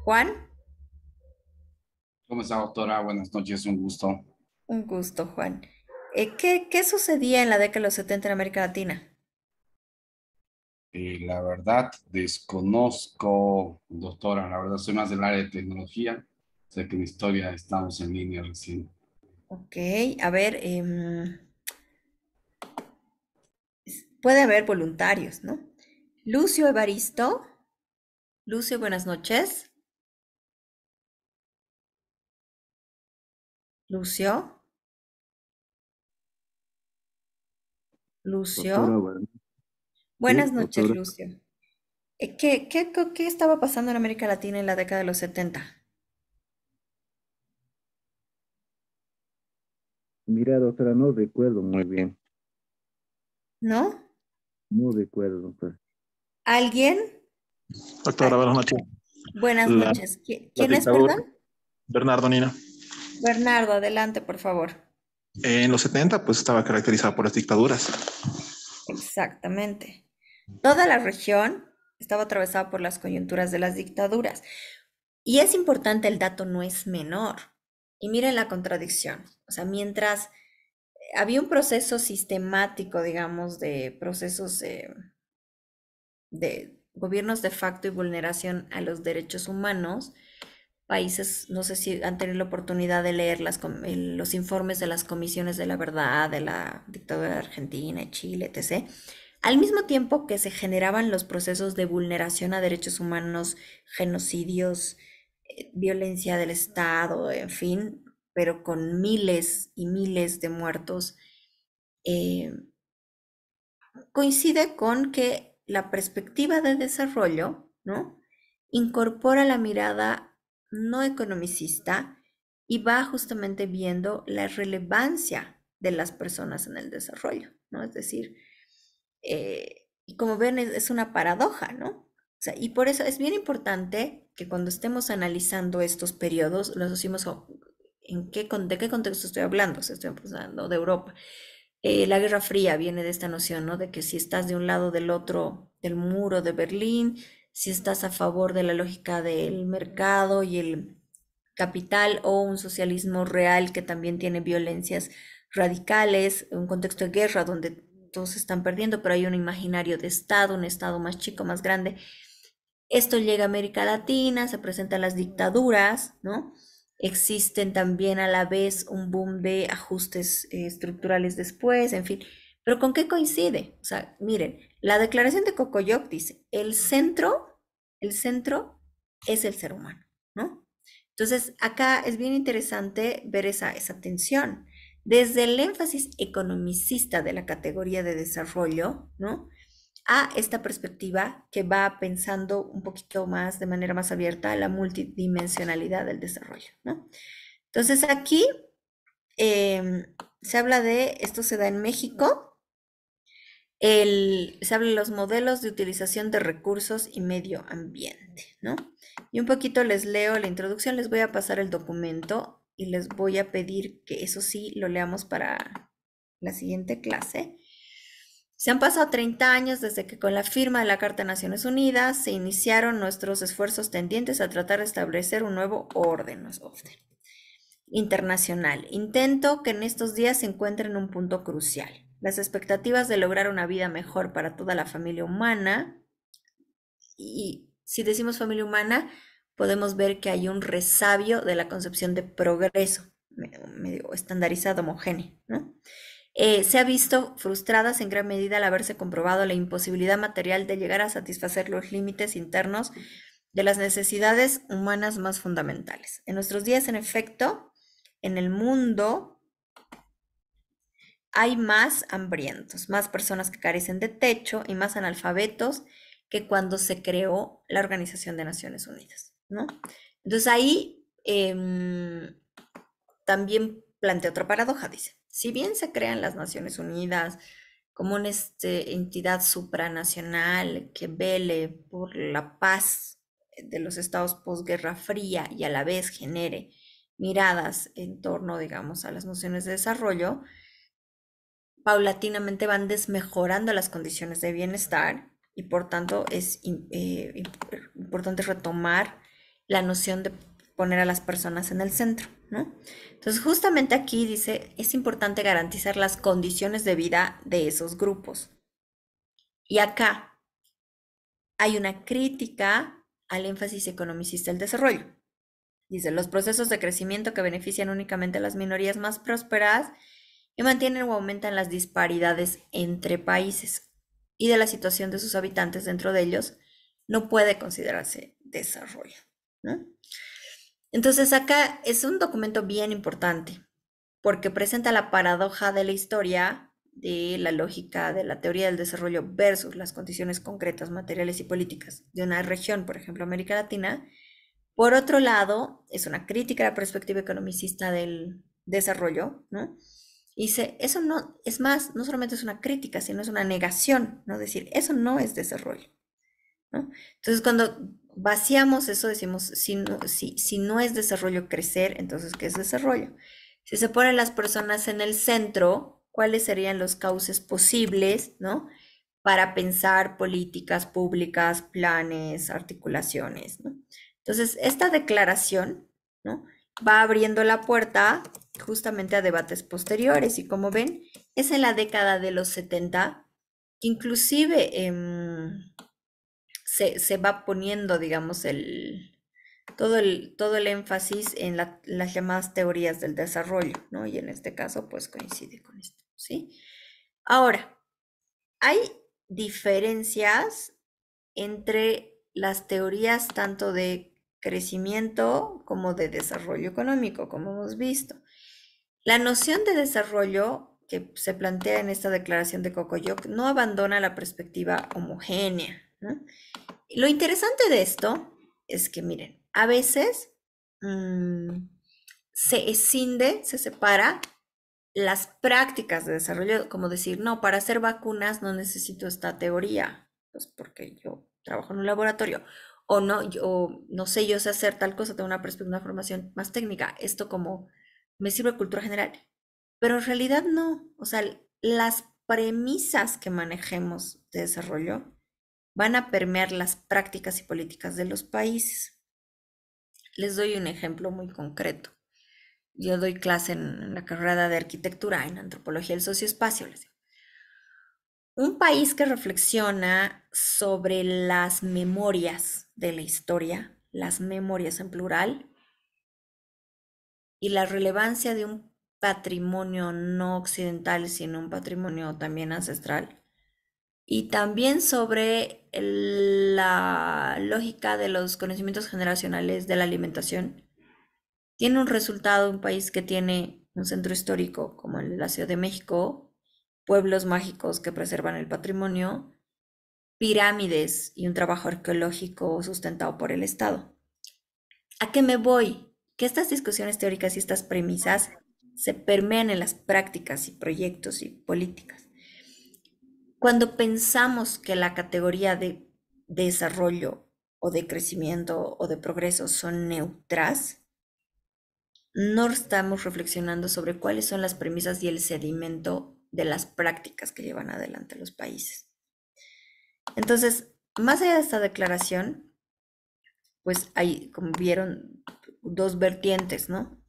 Juan, ¿Cómo está, doctora? Buenas noches, un gusto. un gusto, Juan. ¿Qué sucedía en la década de los 70 en América Latina? La verdad, desconozco, doctora, la verdad soy más del área de tecnología. Sé que en historia estamos en línea recién. Ok, a ver, puede haber voluntarios, ¿no? Lucio Evaristo. Lucio, buenas noches. Lucio, Doctora, Lucio. bueno, Buenas sí, noches, doctora. Lucio. ¿Qué estaba pasando en América Latina en la década de los 70? Mira, doctora, no recuerdo muy bien. ¿No? No recuerdo, doctora. ¿Alguien? Doctora, Ah, buenas noches. buenas La, noches. la ¿Quién es, dictadura, perdón? Bernardo Nina. Bernardo, adelante, por favor. En los 70, pues estaba caracterizada por las dictaduras. Exactamente. Toda la región estaba atravesada por las coyunturas de las dictaduras. Y es importante, el dato no es menor. Y miren la contradicción. O sea, mientras había un proceso sistemático, digamos, de procesos de gobiernos de facto y vulneración a los derechos humanos, países, no sé si han tenido la oportunidad de leer los informes de las comisiones de la verdad, de la dictadura de Argentina, Chile, etc. Al mismo tiempo que se generaban los procesos de vulneración a derechos humanos, genocidios, violencia del Estado, en fin, pero con miles y miles de muertos, eh, coincide con que la perspectiva de desarrollo, ¿no? Incorpora la mirada no economicista y va justamente viendo la relevancia de las personas en el desarrollo, ¿no? Es decir, y como ven, es una paradoja, ¿no? O sea, y por eso es bien importante que cuando estemos analizando estos periodos, los decimos de qué contexto estoy hablando. O sea, estoy hablando de Europa. La Guerra Fría viene de esta noción, ¿no? De que si estás de un lado del otro del muro de Berlín, si estás a favor de la lógica del mercado y el capital, o un socialismo real que también tiene violencias radicales, un contexto de guerra donde todos están perdiendo, pero hay un imaginario de Estado, un Estado más chico, más grande. Esto llega a América Latina, se presentan las dictaduras, ¿no? Existen también a la vez un boom de ajustes estructurales después, en fin. Pero ¿con qué coincide? O sea, miren, la declaración de Cocoyoc dice, el centro es el ser humano, ¿no? Entonces, acá es bien interesante ver esa tensión. Desde el énfasis economicista de la categoría de desarrollo, ¿no? A esta perspectiva que va pensando un poquito más, de manera más abierta, la multidimensionalidad del desarrollo, ¿no? Entonces aquí se habla de, esto se da en México, se habla de los modelos de utilización de recursos y medio ambiente, ¿no? Y un poquito les leo la introducción, les voy a pasar el documento y les voy a pedir que eso sí lo leamos para la siguiente clase. Se han pasado 30 años desde que con la firma de la Carta de Naciones Unidas se iniciaron nuestros esfuerzos tendientes a tratar de establecer un nuevo orden internacional. Intento que en estos días se encuentre en un punto crucial. Las expectativas de lograr una vida mejor para toda la familia humana, y si decimos familia humana, podemos ver que hay un resabio de la concepción de progreso, medio estandarizado, homogéneo, ¿no? Se ha visto frustradas en gran medida al haberse comprobado la imposibilidad material de llegar a satisfacer los límites internos de las necesidades humanas más fundamentales. En nuestros días, en efecto, en el mundo hay más hambrientos, más personas que carecen de techo y más analfabetos que cuando se creó la Organización de Naciones Unidas, ¿no? Entonces ahí también plantea otra paradoja, dice, si bien se crean las Naciones Unidas, como una entidad supranacional que vele por la paz de los estados posguerra fría y a la vez genere miradas en torno, digamos, a las nociones de desarrollo, paulatinamente van desmejorando las condiciones de bienestar y por tanto es importante retomar la noción de poner a las personas en el centro, ¿no? Entonces, justamente aquí dice, es importante garantizar las condiciones de vida de esos grupos. Y acá hay una crítica al énfasis economicista del desarrollo. Dice, los procesos de crecimiento que benefician únicamente a las minorías más prósperas y mantienen o aumentan las disparidades entre países y de la situación de sus habitantes dentro de ellos, no puede considerarse desarrollo, ¿no? Entonces acá es un documento bien importante porque presenta la paradoja de la historia de la lógica de la teoría del desarrollo versus las condiciones concretas, materiales y políticas de una región, por ejemplo, América Latina. Por otro lado, es una crítica a la perspectiva economicista del desarrollo, ¿no? Y dice, eso no, es más, no solamente es una crítica, sino es una negación, ¿no? Decir, eso no es desarrollo, ¿no? Entonces, cuando vaciamos eso, decimos, si no es desarrollo crecer, entonces, ¿qué es desarrollo? Si se ponen las personas en el centro, ¿cuáles serían los cauces posibles, ¿no? Para pensar políticas públicas, planes, articulaciones, ¿no? Entonces, esta declaración, ¿no? Va abriendo la puerta justamente a debates posteriores y como ven, es en la década de los 70, inclusive se va poniendo, digamos, todo el énfasis en las llamadas teorías del desarrollo, ¿no? Y en este caso, pues coincide con esto, ¿sí? Ahora, hay diferencias entre las teorías tanto de crecimiento como de desarrollo económico, como hemos visto. La noción de desarrollo que se plantea en esta declaración de Cocoyoc no abandona la perspectiva homogénea, ¿no? Lo interesante de esto es que, miren, a veces se escinde, se separa las prácticas de desarrollo, como decir, no, para hacer vacunas no necesito esta teoría, pues porque yo trabajo en un laboratorio, o no, yo no sé, yo sé hacer tal cosa, tengo una perspectiva, una formación más técnica, esto como me sirve de cultura general, pero en realidad no, o sea, las premisas que manejemos de desarrollo van a permear las prácticas y políticas de los países. Les doy un ejemplo muy concreto. Yo doy clase en la carrera de arquitectura, en antropología del socioespacio. Les digo. Un país que reflexiona sobre las memorias de la historia, las memorias en plural, y la relevancia de un patrimonio no occidental, sino un patrimonio también ancestral, y también sobre la lógica de los conocimientos generacionales de la alimentación. Tiene un resultado un país que tiene un centro histórico como la Ciudad de México, pueblos mágicos que preservan el patrimonio, pirámides y un trabajo arqueológico sustentado por el Estado. ¿A qué me voy? Que estas discusiones teóricas y estas premisas se permean en las prácticas y proyectos y políticas. Cuando pensamos que la categoría de desarrollo o de crecimiento o de progreso son neutras, no estamos reflexionando sobre cuáles son las premisas y el sedimento de las prácticas que llevan adelante los países. Entonces, más allá de esta declaración, pues hay, como vieron, dos vertientes, ¿no?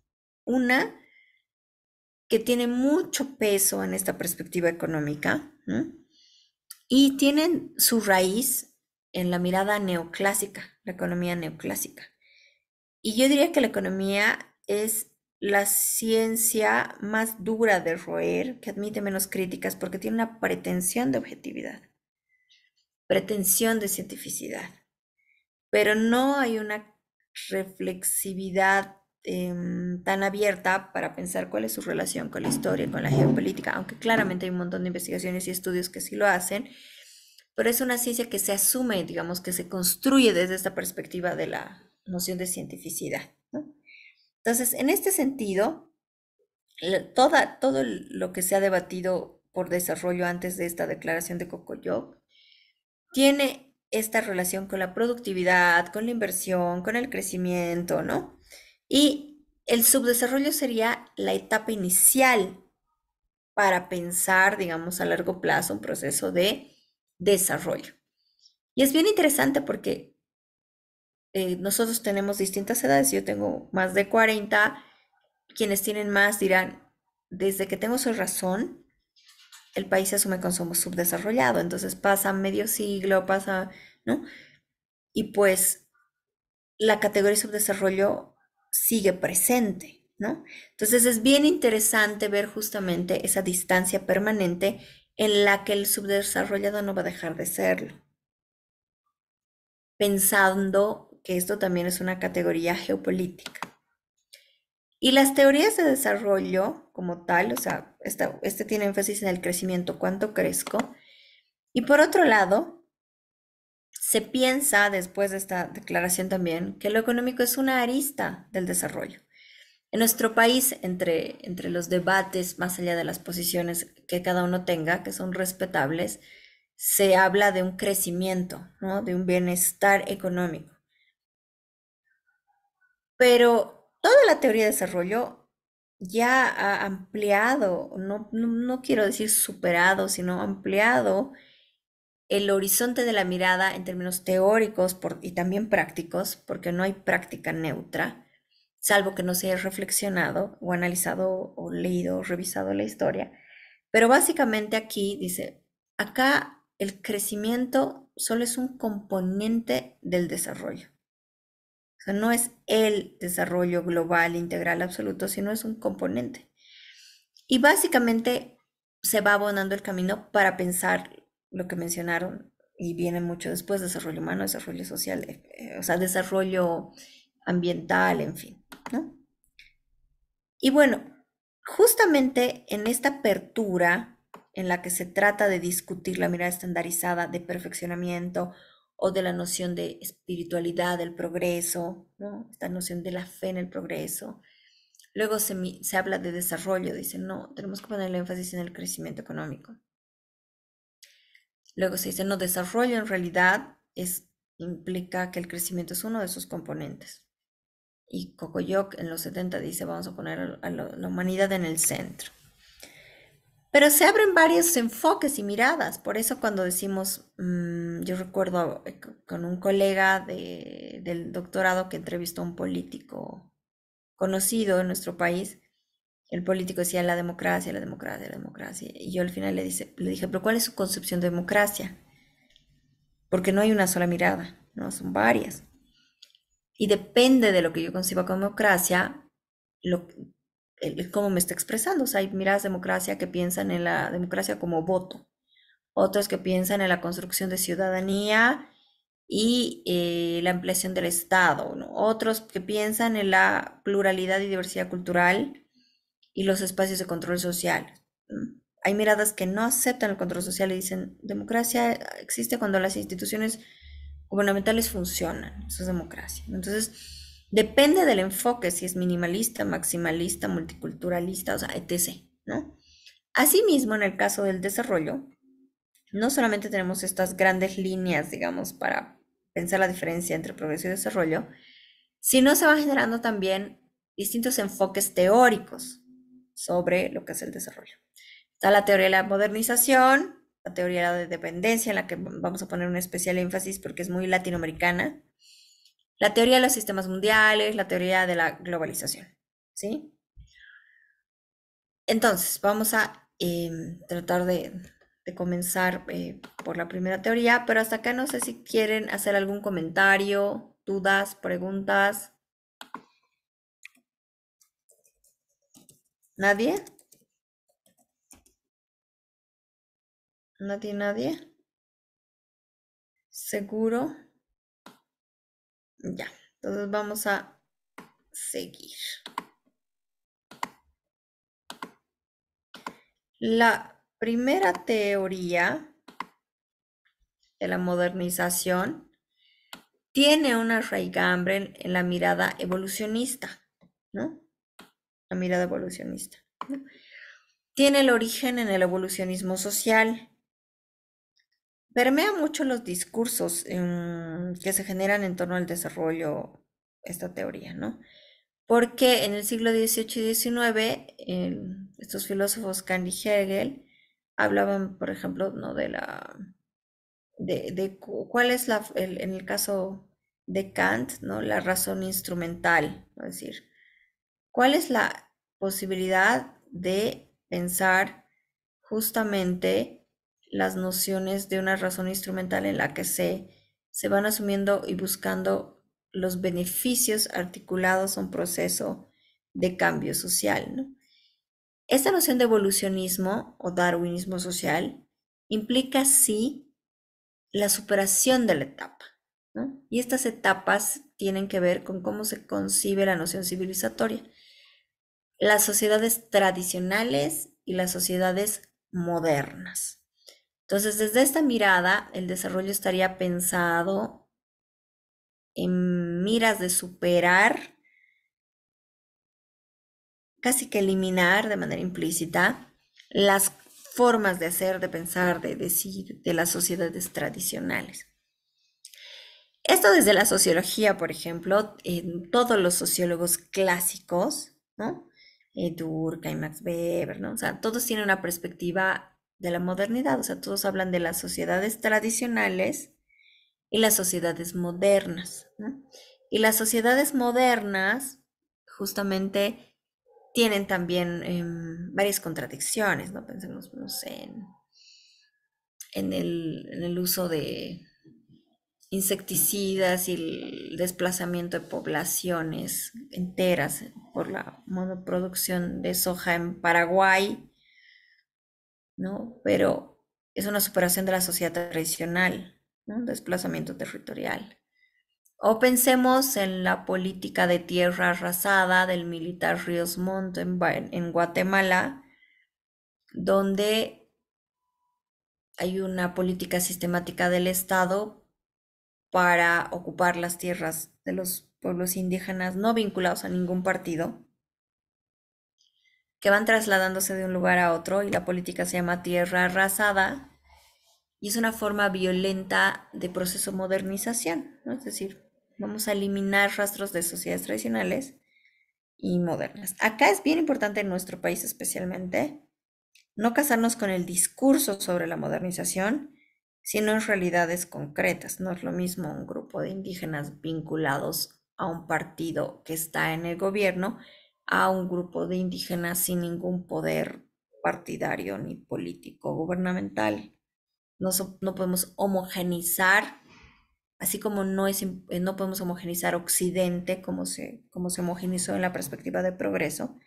Una que tiene mucho peso en esta perspectiva económica, ¿no? Y tienen su raíz en la mirada neoclásica, la economía neoclásica. Y yo diría que la economía es la ciencia más dura de roer, que admite menos críticas porque tiene una pretensión de objetividad, pretensión de cientificidad, pero no hay una reflexividad tan abierta para pensar cuál es su relación con la historia, con la geopolítica, aunque claramente hay un montón de investigaciones y estudios que sí lo hacen, pero es una ciencia que se asume, digamos, que se construye desde esta perspectiva de la noción de cientificidad, ¿no? Entonces, en este sentido, todo lo que se ha debatido por desarrollo antes de esta declaración de Cocoyoc, tiene esta relación con la productividad, con la inversión, con el crecimiento, ¿no? Y el subdesarrollo sería la etapa inicial para pensar, digamos, a largo plazo un proceso de desarrollo. Y es bien interesante porque nosotros tenemos distintas edades, yo tengo más de 40, quienes tienen más dirán, desde que tengo su razón, el país se asume como subdesarrollado, entonces pasa medio siglo, pasa, ¿no? Y pues la categoría subdesarrollo sigue presente, ¿no? Entonces es bien interesante ver justamente esa distancia permanente en la que el subdesarrollado no va a dejar de serlo, pensando que esto también es una categoría geopolítica. Y las teorías de desarrollo como tal, o sea, este tiene énfasis en el crecimiento, cuánto crezco. Y por otro lado, se piensa, después de esta declaración también, que lo económico es una arista del desarrollo. En nuestro país, entre los debates, más allá de las posiciones que cada uno tenga, que son respetables, se habla de un crecimiento, ¿no? De un bienestar económico. Pero toda la teoría de desarrollo ya ha ampliado, no quiero decir superado, sino ampliado el horizonte de la mirada en términos teóricos y también prácticos, porque no hay práctica neutra, salvo que no se haya reflexionado o analizado o leído o revisado la historia. Pero básicamente aquí dice, acá el crecimiento solo es un componente del desarrollo. O sea, no es el desarrollo global, integral, absoluto, sino es un componente. Y básicamente se va abonando el camino para pensar lo que mencionaron, y viene mucho después, desarrollo humano, desarrollo social, o sea, desarrollo ambiental, en fin, ¿no? Y bueno, justamente en esta apertura en la que se trata de discutir la mirada estandarizada de perfeccionamiento o de la noción de espiritualidad del progreso, ¿no? Esta noción de la fe en el progreso. Luego se habla de desarrollo, dicen, no, tenemos que poner el énfasis en el crecimiento económico. Luego se dice, no, desarrollo en realidad implica que el crecimiento es uno de sus componentes. Y Cocoyoc en los 70 dice, vamos a poner a la humanidad en el centro. Pero se abren varios enfoques y miradas. Por eso cuando decimos, yo recuerdo con un colega del doctorado que entrevistó a un político conocido en nuestro país, el político decía la democracia, la democracia, la democracia. Y yo al final le dije, pero ¿cuál es su concepción de democracia? Porque no hay una sola mirada, ¿no? Son varias. Y depende de lo que yo conciba como democracia, cómo me está expresando. O sea, hay miradas de democracia que piensan en la democracia como voto, otros que piensan en la construcción de ciudadanía y la ampliación del Estado, ¿no? Otros que piensan en la pluralidad y diversidad cultural y los espacios de control social. Hay miradas que no aceptan el control social y dicen, democracia existe cuando las instituciones gubernamentales funcionan, eso es democracia. Entonces, depende del enfoque, si es minimalista, maximalista, multiculturalista, o sea, etc., ¿no? Asimismo, en el caso del desarrollo, no solamente tenemos estas grandes líneas, digamos, para pensar la diferencia entre progreso y desarrollo, sino se van generando también distintos enfoques teóricos sobre lo que es el desarrollo. Está la teoría de la modernización, la teoría de la dependencia, en la que vamos a poner un especial énfasis porque es muy latinoamericana, la teoría de los sistemas mundiales, la teoría de la globalización, ¿sí? Entonces, vamos a tratar de comenzar por la primera teoría, pero hasta acá no sé si quieren hacer algún comentario, dudas, preguntas. ¿Nadie? ¿Nadie? ¿Seguro? Ya, entonces vamos a seguir. La primera teoría de la modernización tiene una raigambre en la mirada evolucionista, ¿no? La mirada evolucionista, ¿no? tiene el origen en el evolucionismo social. Permea mucho los discursos que se generan en torno al desarrollo, esta teoría, ¿no? Porque en el siglo XVIII y XIX, estos filósofos Kant y Hegel hablaban, por ejemplo, ¿no? Cuál es en el caso de Kant, ¿no? La razón instrumental, es decir, cuál es la posibilidad de pensar justamente las nociones de una razón instrumental en la que se van asumiendo y buscando los beneficios articulados a un proceso de cambio social, ¿no? Esta noción de evolucionismo o darwinismo social implica sí la superación de la etapa, ¿no? Y estas etapas tienen que ver con cómo se concibe la noción civilizatoria. Las sociedades tradicionales y las sociedades modernas. Entonces, desde esta mirada, el desarrollo estaría pensado en miras de superar, casi que eliminar de manera implícita, las formas de hacer, de pensar, de decir de las sociedades tradicionales. Esto desde la sociología, por ejemplo, en todos los sociólogos clásicos, ¿no? Durkheim, Max Weber, ¿no? O sea, todos tienen una perspectiva de la modernidad, o sea, todos hablan de las sociedades tradicionales y las sociedades modernas, ¿no? Y las sociedades modernas justamente tienen también varias contradicciones, ¿no? Pensemos, no sé, en el uso de insecticidas y el desplazamiento de poblaciones enteras por la monoproducción de soja en Paraguay, ¿no? Pero es una superación de la sociedad tradicional, ¿no? Desplazamiento territorial. O pensemos en la política de tierra arrasada del militar Ríos Montt en Guatemala, donde hay una política sistemática del Estado para ocupar las tierras de los pueblos indígenas no vinculados a ningún partido, que van trasladándose de un lugar a otro, y la política se llama tierra arrasada, y es una forma violenta de proceso de modernización, ¿no? Es decir, vamos a eliminar rastros de sociedades tradicionales y modernas. Acá es bien importante en nuestro país especialmente no casarnos con el discurso sobre la modernización, sino en realidades concretas. No es lo mismo un grupo de indígenas vinculados a un partido que está en el gobierno a un grupo de indígenas sin ningún poder partidario ni político gubernamental. No podemos homogenizar, así como no podemos homogenizar Occidente como se homogenizó en la perspectiva de progreso.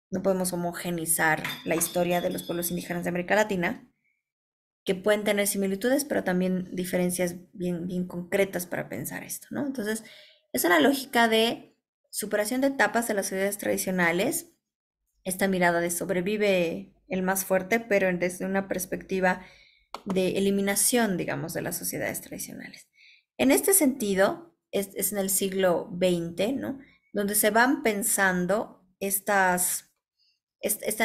No podemos homogenizar la historia de los pueblos indígenas de América Latina, que pueden tener similitudes, pero también diferencias bien concretas para pensar esto, ¿no? Entonces, es una lógica de superación de etapas de las sociedades tradicionales, esta mirada de sobrevive el más fuerte, pero desde una perspectiva de eliminación, digamos, de las sociedades tradicionales. En este sentido, es en el siglo XX, ¿no? Donde se van pensando esta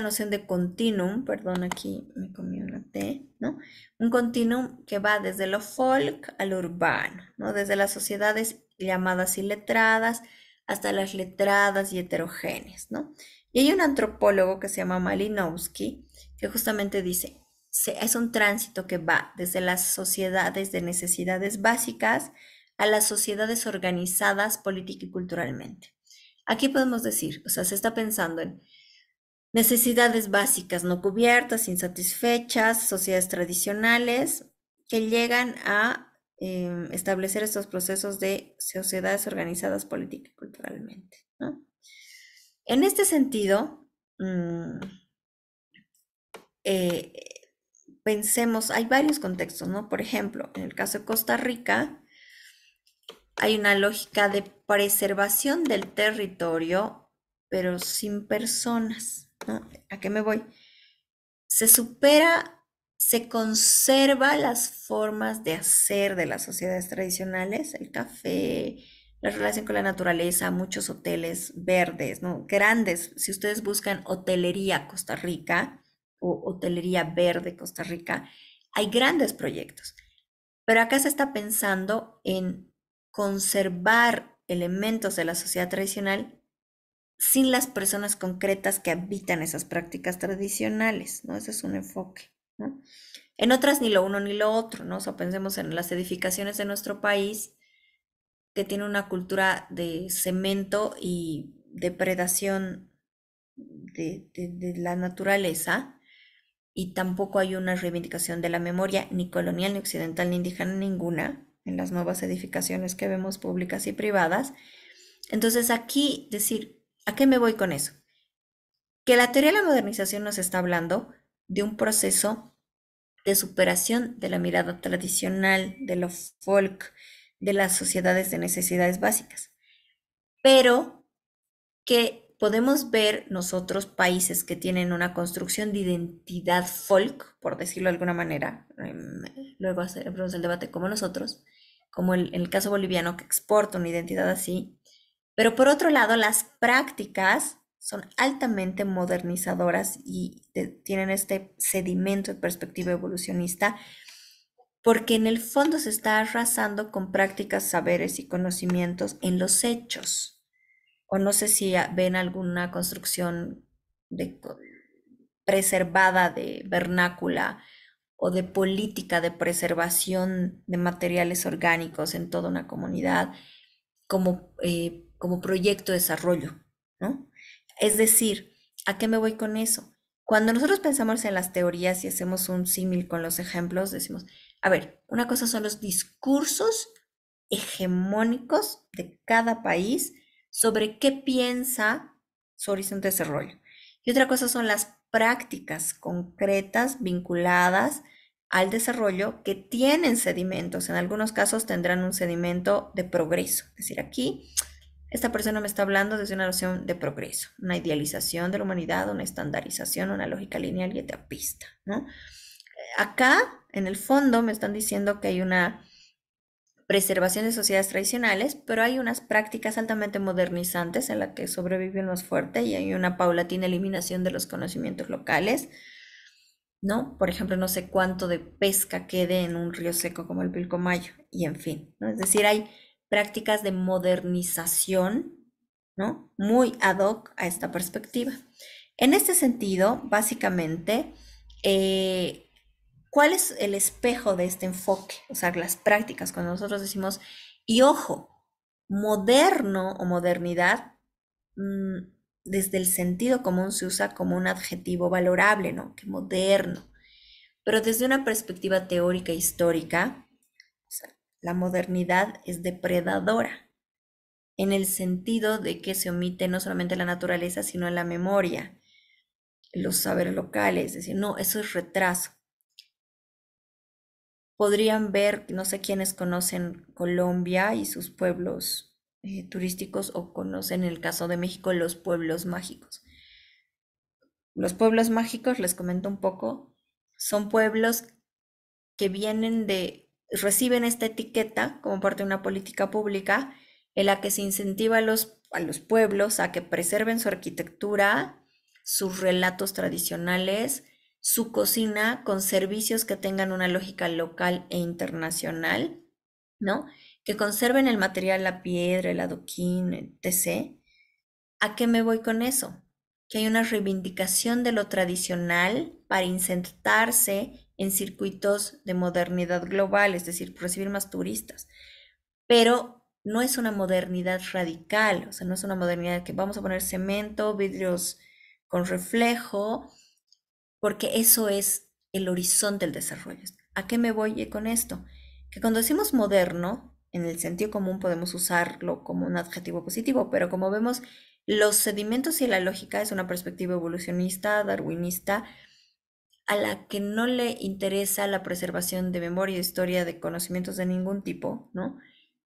noción de continuum, perdón, aquí me comí una T, ¿no? Un continuum que va desde lo folk a lo urbano, ¿no? Desde las sociedades llamadas iletradas hasta las letradas y heterogéneas, ¿no? Y hay un antropólogo que se llama Malinowski que justamente dice, es un tránsito que va desde las sociedades de necesidades básicas a las sociedades organizadas política y culturalmente. Aquí podemos decir, o sea, se está pensando en necesidades básicas no cubiertas, insatisfechas, sociedades tradicionales que llegan a establecer estos procesos de sociedades organizadas política y culturalmente, ¿no? En este sentido, pensemos, hay varios contextos, ¿no? Por ejemplo, en el caso de Costa Rica, hay una lógica de preservación del territorio, pero sin personas, ¿no? ¿A qué me voy? Se conserva las formas de hacer de las sociedades tradicionales, el café, la relación con la naturaleza, muchos hoteles verdes, ¿no? Grandes. Si ustedes buscan hotelería Costa Rica, o hotelería verde Costa Rica. Hay grandes proyectos, pero acá se está pensando en conservar elementos de la sociedad tradicional sin las personas concretas que habitan esas prácticas tradicionales, ¿no? Ese es un enfoque, ¿no? En otras ni lo uno ni lo otro, ¿no? O sea, pensemos en las edificaciones de nuestro país que tiene una cultura de cemento y depredación de la naturaleza, y tampoco hay una reivindicación de la memoria ni colonial, ni occidental, ni indígena, ninguna en las nuevas edificaciones que vemos públicas y privadas. Entonces aquí decir, ¿a qué me voy con eso? Que la teoría de la modernización nos está hablando de un proceso de superación de la mirada tradicional, de lo folk, de las sociedades de necesidades básicas, pero que podemos ver nosotros países que tienen una construcción de identidad folk, por decirlo de alguna manera, luego haremos el debate como nosotros, como en el caso boliviano que exporta una identidad así, pero por otro lado las prácticas son altamente modernizadoras y tienen este sedimento de perspectiva evolucionista, porque en el fondo se está arrasando con prácticas, saberes y conocimientos en los hechos. O no sé si ven alguna construcción preservada de vernácula o de política de preservación de materiales orgánicos en toda una comunidad como proyecto de desarrollo, ¿no? Es decir, ¿a qué me voy con eso? Cuando nosotros pensamos en las teorías y hacemos un símil con los ejemplos, decimos, a ver, una cosa son los discursos hegemónicos de cada país sobre qué piensa su horizonte de desarrollo. Y otra cosa son las prácticas concretas vinculadas al desarrollo que tienen sedimentos. En algunos casos tendrán un sedimento de progreso. Es decir, aquí esta persona me está hablando desde una noción de progreso, una idealización de la humanidad, una estandarización, una lógica lineal y etapista, ¿no? Acá, en el fondo, me están diciendo que hay una preservación de sociedades tradicionales, pero hay unas prácticas altamente modernizantes en las que sobrevive el más fuerte y hay una paulatina eliminación de los conocimientos locales, ¿no? Por ejemplo, no sé cuánto de pesca quede en un río seco como el Pilcomayo, y en fin, ¿no? Es decir, hay prácticas de modernización, ¿no? Muy ad hoc a esta perspectiva. En este sentido, básicamente, ¿cuál es el espejo de este enfoque? O sea, las prácticas, cuando nosotros decimos, y ojo, moderno o modernidad, desde el sentido común se usa como un adjetivo valorable, ¿no? Que moderno. Pero desde una perspectiva teórica e histórica, o sea, la modernidad es depredadora, en el sentido de que se omite no solamente la naturaleza, sino la memoria, los saberes locales, es decir, no, eso es retraso. Podrían ver, no sé quiénes conocen Colombia y sus pueblos turísticos o conocen el caso de México los pueblos mágicos. Los pueblos mágicos, les comento un poco, son pueblos que reciben esta etiqueta como parte de una política pública en la que se incentiva a los pueblos a que preserven su arquitectura, sus relatos tradicionales, su cocina con servicios que tengan una lógica local e internacional, ¿no? Que conserven el material, la piedra, el adoquín, etc. ¿A qué me voy con eso? Que hay una reivindicación de lo tradicional para insertarse en circuitos de modernidad global, es decir, recibir más turistas. Pero no es una modernidad radical, o sea, no es una modernidad que vamos a poner cemento, vidrios con reflejo, porque eso es el horizonte del desarrollo. ¿A qué me voy con esto? Que cuando decimos moderno, en el sentido común podemos usarlo como un adjetivo positivo, pero como vemos, los sedimentos y la lógica es una perspectiva evolucionista, darwinista, a la que no le interesa la preservación de memoria, historia, de conocimientos de ningún tipo, ¿no?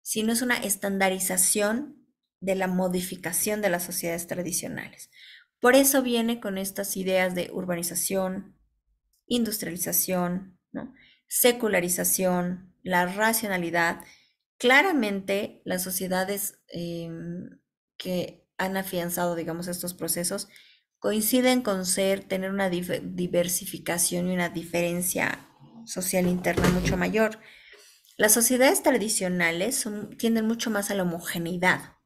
Sino es una estandarización de la modificación de las sociedades tradicionales. Por eso viene con estas ideas de urbanización, industrialización, ¿no? Secularización, la racionalidad. Claramente las sociedades que han afianzado, digamos, estos procesos coinciden con tener una diversificación y una diferencia social interna mucho mayor. Las sociedades tradicionales tienden mucho más a la homogeneidad,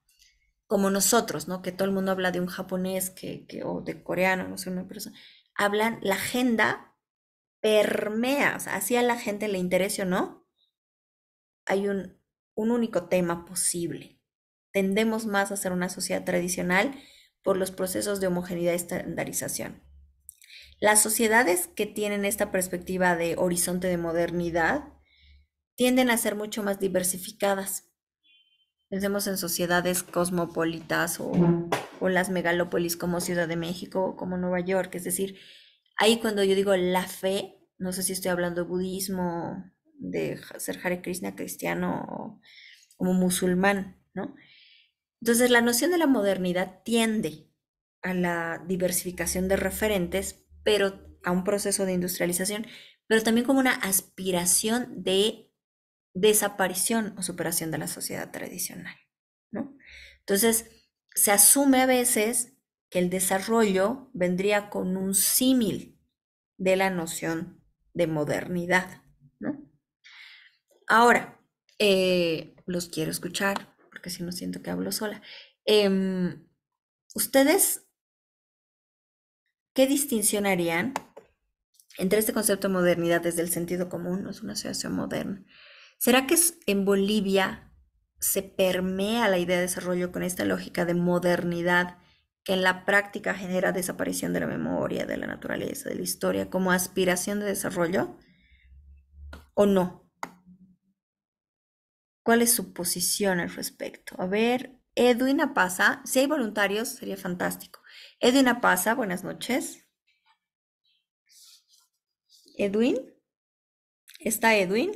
como nosotros, ¿no? Que todo el mundo habla de un japonés o de coreano, no sé, una persona. Hablan, la agenda permea, o sea, así a la gente le interese o no, hay un único tema posible. Tendemos más a ser una sociedad tradicional por los procesos de homogeneidad y estandarización. Las sociedades que tienen esta perspectiva de horizonte de modernidad tienden a ser mucho más diversificadas. Pensemos en sociedades cosmopolitas o las megalópolis como Ciudad de México o como Nueva York. Es decir, ahí cuando yo digo la fe, no sé si estoy hablando de budismo, de ser Hare Krishna cristiano o como musulmán, ¿no? Entonces, la noción de la modernidad tiende a la diversificación de referentes, pero a un proceso de industrialización, pero también como una aspiración de desaparición o superación de la sociedad tradicional, ¿no? Entonces, se asume a veces que el desarrollo vendría con un símil de la noción de modernidad, ¿no? Ahora, los quiero escuchar, porque si no siento que hablo sola. ¿Ustedes qué distinción harían entre este concepto de modernidad desde el sentido común? No es una asociación moderna. ¿Será que en Bolivia se permea la idea de desarrollo con esta lógica de modernidad que en la práctica genera desaparición de la memoria, de la naturaleza, de la historia, como aspiración de desarrollo? ¿O no? ¿Cuál es su posición al respecto? A ver, Edwin Apaza, si hay voluntarios, sería fantástico. Edwin Apaza, buenas noches. Edwin, ¿está Edwin?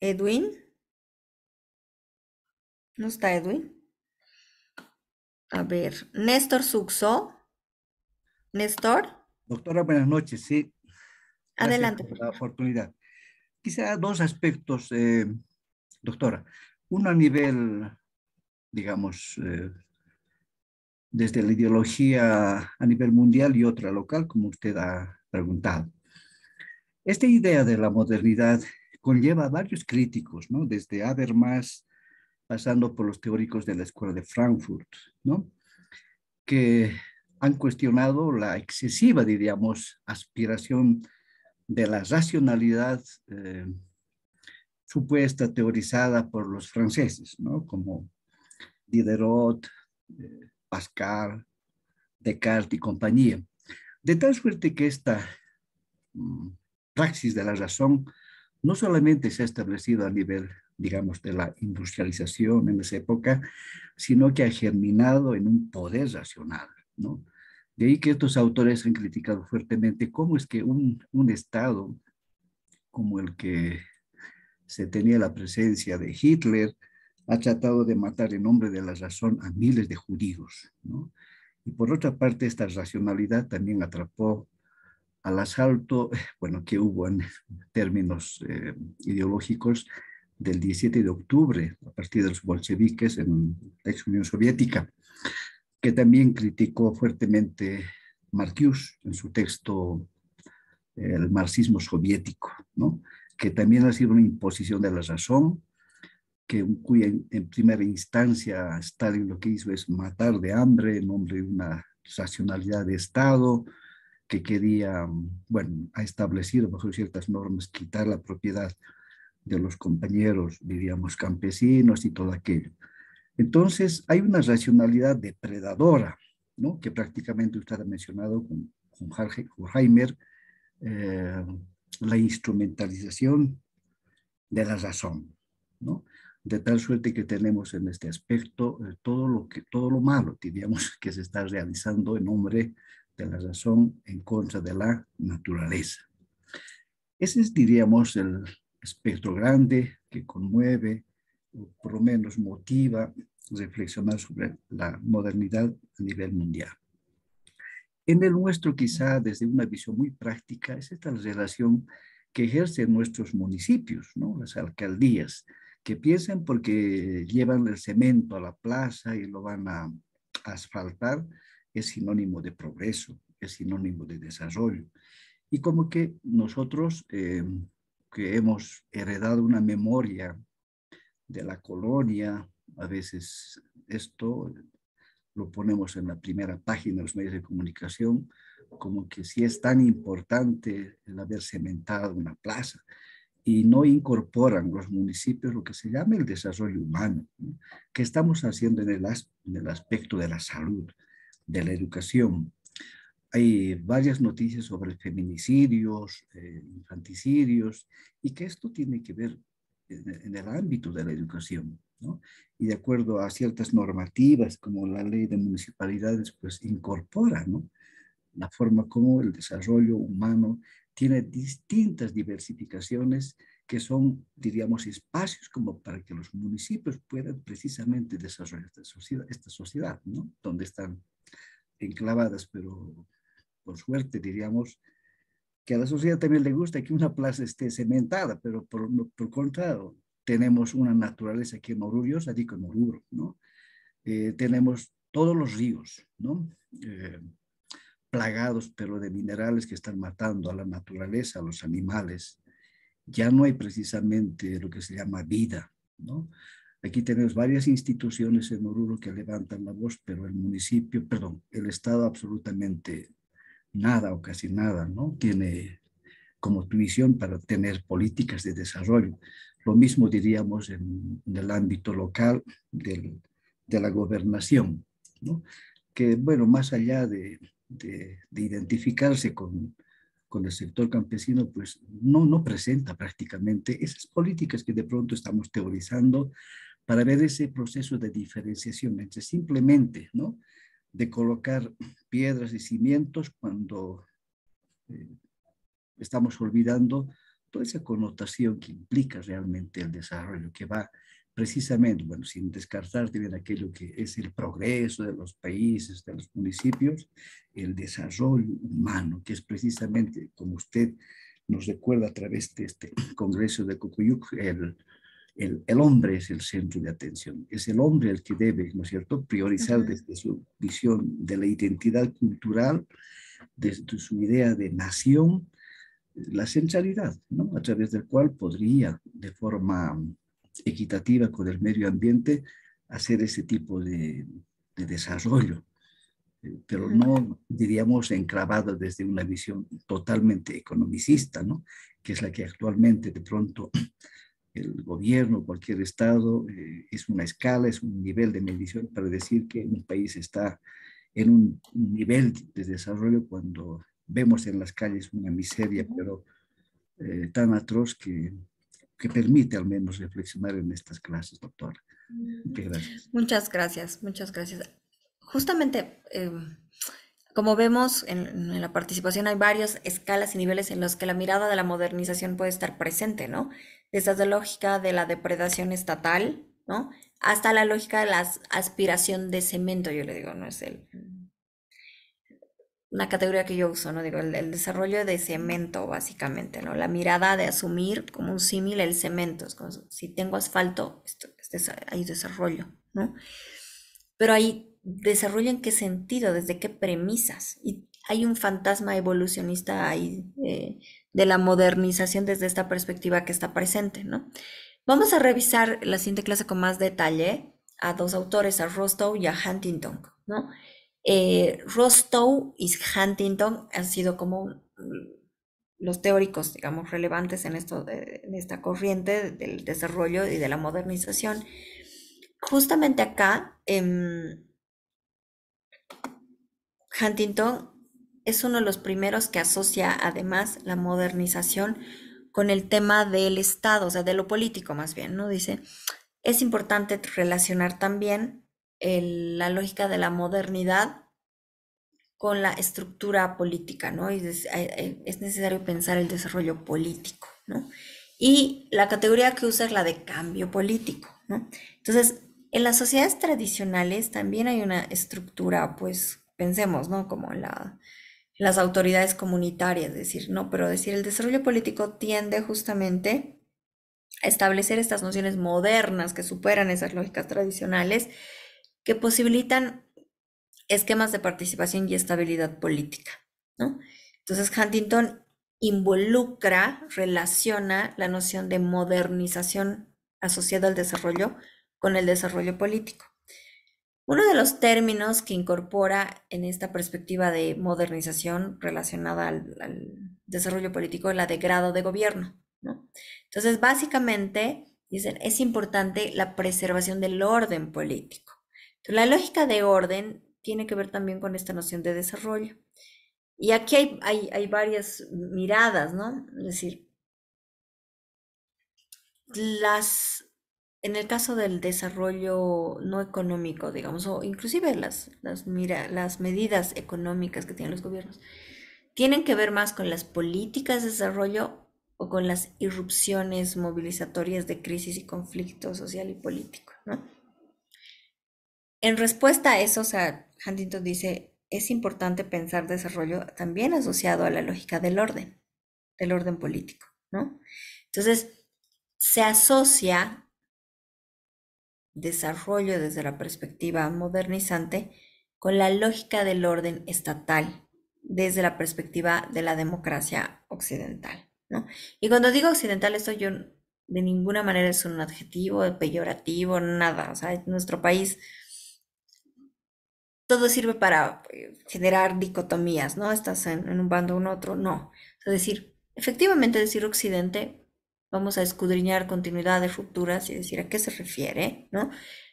Edwin, ¿no está Edwin? A ver, Néstor Suxo. Néstor, Doctora, buenas noches. Sí, gracias adelante, por por la favor. oportunidad. Quizá dos aspectos, doctora. Uno a nivel, digamos, desde la ideología a nivel mundial y otra local, como usted ha preguntado. Esta idea de la modernidad conlleva a varios críticos, ¿no? Desde Habermas, pasando por los teóricos de la Escuela de Frankfurt, ¿no? Que han cuestionado la excesiva, diríamos, aspiración de la racionalidad supuesta, teorizada por los franceses, ¿no? Como Diderot, Pascal, Descartes y compañía. De tal suerte que esta praxis de la razón no solamente se ha establecido a nivel, digamos, de la industrialización en esa época, sino que ha germinado en un poder racional, ¿no? De ahí que estos autores han criticado fuertemente cómo es que un Estado como el que se tenía la presencia de Hitler ha tratado de matar en nombre de la razón a miles de judíos, ¿no? Y por otra parte, esta racionalidad también atrapó al asalto, bueno, que hubo en términos ideológicos del 17 de octubre, a partir de los bolcheviques en la ex Unión Soviética, que también criticó fuertemente Marcuse en su texto El marxismo soviético, ¿no? Que también ha sido una imposición de la razón, cuya en primera instancia Stalin lo que hizo es matar de hambre en nombre de una racionalidad de Estado, que quería, bueno, ha establecido bajo ciertas normas quitar la propiedad de los compañeros, diríamos, campesinos y todo aquello. Entonces, hay una racionalidad depredadora, ¿no? Que prácticamente usted ha mencionado con Horkheimer, eh, la instrumentalización de la razón, ¿no? De tal suerte que tenemos en este aspecto todo lo malo, diríamos, que se está realizando en nombre de la razón en contra de la naturaleza. Ese es, diríamos, el espectro grande que conmueve, o por lo menos motiva reflexionar sobre la modernidad a nivel mundial. En el nuestro, quizá desde una visión muy práctica, es esta la relación que ejercen nuestros municipios, ¿no? Las alcaldías, que piensan porque llevan el cemento a la plaza y lo van a asfaltar es sinónimo de progreso, es sinónimo de desarrollo. Y como que nosotros que hemos heredado una memoria de la colonia, a veces esto lo ponemos en la primera página de los medios de comunicación, como que si es tan importante el haber cementado una plaza y no incorporan los municipios lo que se llama el desarrollo humano, ¿no? ¿Qué estamos haciendo en el aspecto de la salud, de la educación? Hay varias noticias sobre feminicidios, infanticidios, y que esto tiene que ver en el ámbito de la educación, ¿no? Y de acuerdo a ciertas normativas, como la ley de municipalidades, pues incorpora, ¿no?, la forma como el desarrollo humano tiene distintas diversificaciones que son, diríamos, espacios como para que los municipios puedan precisamente desarrollar esta sociedad, ¿no?, donde están enclavadas, pero por suerte, diríamos, que a la sociedad también le gusta que una plaza esté cementada, pero por contrario, tenemos una naturaleza aquí en Oruro, yo radico en Oruro, ¿no? Tenemos todos los ríos, ¿no? Plagados, pero de minerales que están matando a la naturaleza, a los animales. Ya no hay precisamente lo que se llama vida, ¿no? Aquí tenemos varias instituciones en Oruro que levantan la voz, pero el municipio, perdón, el Estado absolutamente nada o casi nada, ¿no? Tiene como misión para tener políticas de desarrollo. Lo mismo diríamos en el ámbito local de la gobernación, ¿no? Que, bueno, más allá de identificarse con el sector campesino, pues no presenta prácticamente esas políticas que de pronto estamos teorizando para ver ese proceso de diferenciación entre simplemente, ¿no?, de colocar piedras y cimientos cuando estamos olvidando toda esa connotación que implica realmente el desarrollo, que va precisamente, bueno, sin descartar también aquello que es el progreso de los países, de los municipios, el desarrollo humano, que es precisamente, como usted nos recuerda a través de este Congreso de Cocoyuc, el hombre es el centro de atención, es el hombre el que debe, ¿no es cierto?, priorizar desde su visión de la identidad cultural, desde su idea de nación, la centralidad, ¿no?, a través del cual podría, de forma equitativa con el medio ambiente, hacer ese tipo de desarrollo, pero no, diríamos, enclavado desde una visión totalmente economicista, ¿no?, que es la que actualmente de pronto el gobierno, cualquier estado, es una escala, es un nivel de medición para decir que un país está en un nivel de desarrollo cuando vemos en las calles una miseria, pero tan atroz que permite al menos reflexionar en estas clases, doctora. Muchas gracias. Muchas gracias, muchas gracias. Justamente, como vemos en la participación, hay varias escalas y niveles en los que la mirada de la modernización puede estar presente, ¿no? Desde la lógica de la depredación estatal, ¿no?, hasta la lógica de la aspiración de cemento, yo le digo, no es una categoría que yo uso, ¿no? Digo, el desarrollo de cemento, básicamente, ¿no? La mirada de asumir como un símil el cemento. Es como si tengo asfalto, hay desarrollo, ¿no? Pero hay desarrollo en qué sentido, desde qué premisas. Y hay un fantasma evolucionista ahí de la modernización desde esta perspectiva que está presente, ¿no? Vamos a revisar la siguiente clase con más detalle a dos autores, a Rostow y a Huntington, ¿no? Rostow y Huntington han sido como los teóricos, digamos, relevantes en en esta corriente del desarrollo y de la modernización. Justamente acá, Huntington es uno de los primeros que asocia además la modernización con el tema del Estado, o sea, de lo político más bien, ¿no? Dice, es importante relacionar también la lógica de la modernidad con la estructura política, ¿no? Y es necesario pensar el desarrollo político, ¿no? Y la categoría que usa es la de cambio político, ¿no? Entonces, en las sociedades tradicionales también hay una estructura, pues, pensemos, ¿no?, como las autoridades comunitarias, decir, no, pero decir, el desarrollo político tiende justamente a establecer estas nociones modernas que superan esas lógicas tradicionales, que posibilitan esquemas de participación y estabilidad política, ¿no? Entonces, Huntington involucra, relaciona la noción de modernización asociada al desarrollo con el desarrollo político. Uno de los términos que incorpora en esta perspectiva de modernización relacionada al desarrollo político es la de grado de gobierno, ¿no? Entonces, básicamente, dicen, es importante la preservación del orden político. Entonces, la lógica de orden tiene que ver también con esta noción de desarrollo. Y aquí hay varias miradas, ¿no? Es decir, en el caso del desarrollo no económico, digamos, o inclusive las medidas económicas que tienen los gobiernos, tienen que ver más con las políticas de desarrollo o con las irrupciones movilizatorias de crisis y conflicto social y político, ¿no? En respuesta a eso, o sea, Huntington dice, es importante pensar desarrollo también asociado a la lógica del orden político, ¿no? Entonces, se asocia desarrollo desde la perspectiva modernizante con la lógica del orden estatal desde la perspectiva de la democracia occidental, ¿no? Y cuando digo occidental, esto yo de ninguna manera es un adjetivo peyorativo, nada. O sea, en nuestro país todo sirve para generar dicotomías, ¿no? Estás en un bando o en otro, no. Es decir, efectivamente decir occidente, vamos a escudriñar continuidades, rupturas y decir a qué se refiere, ¿no?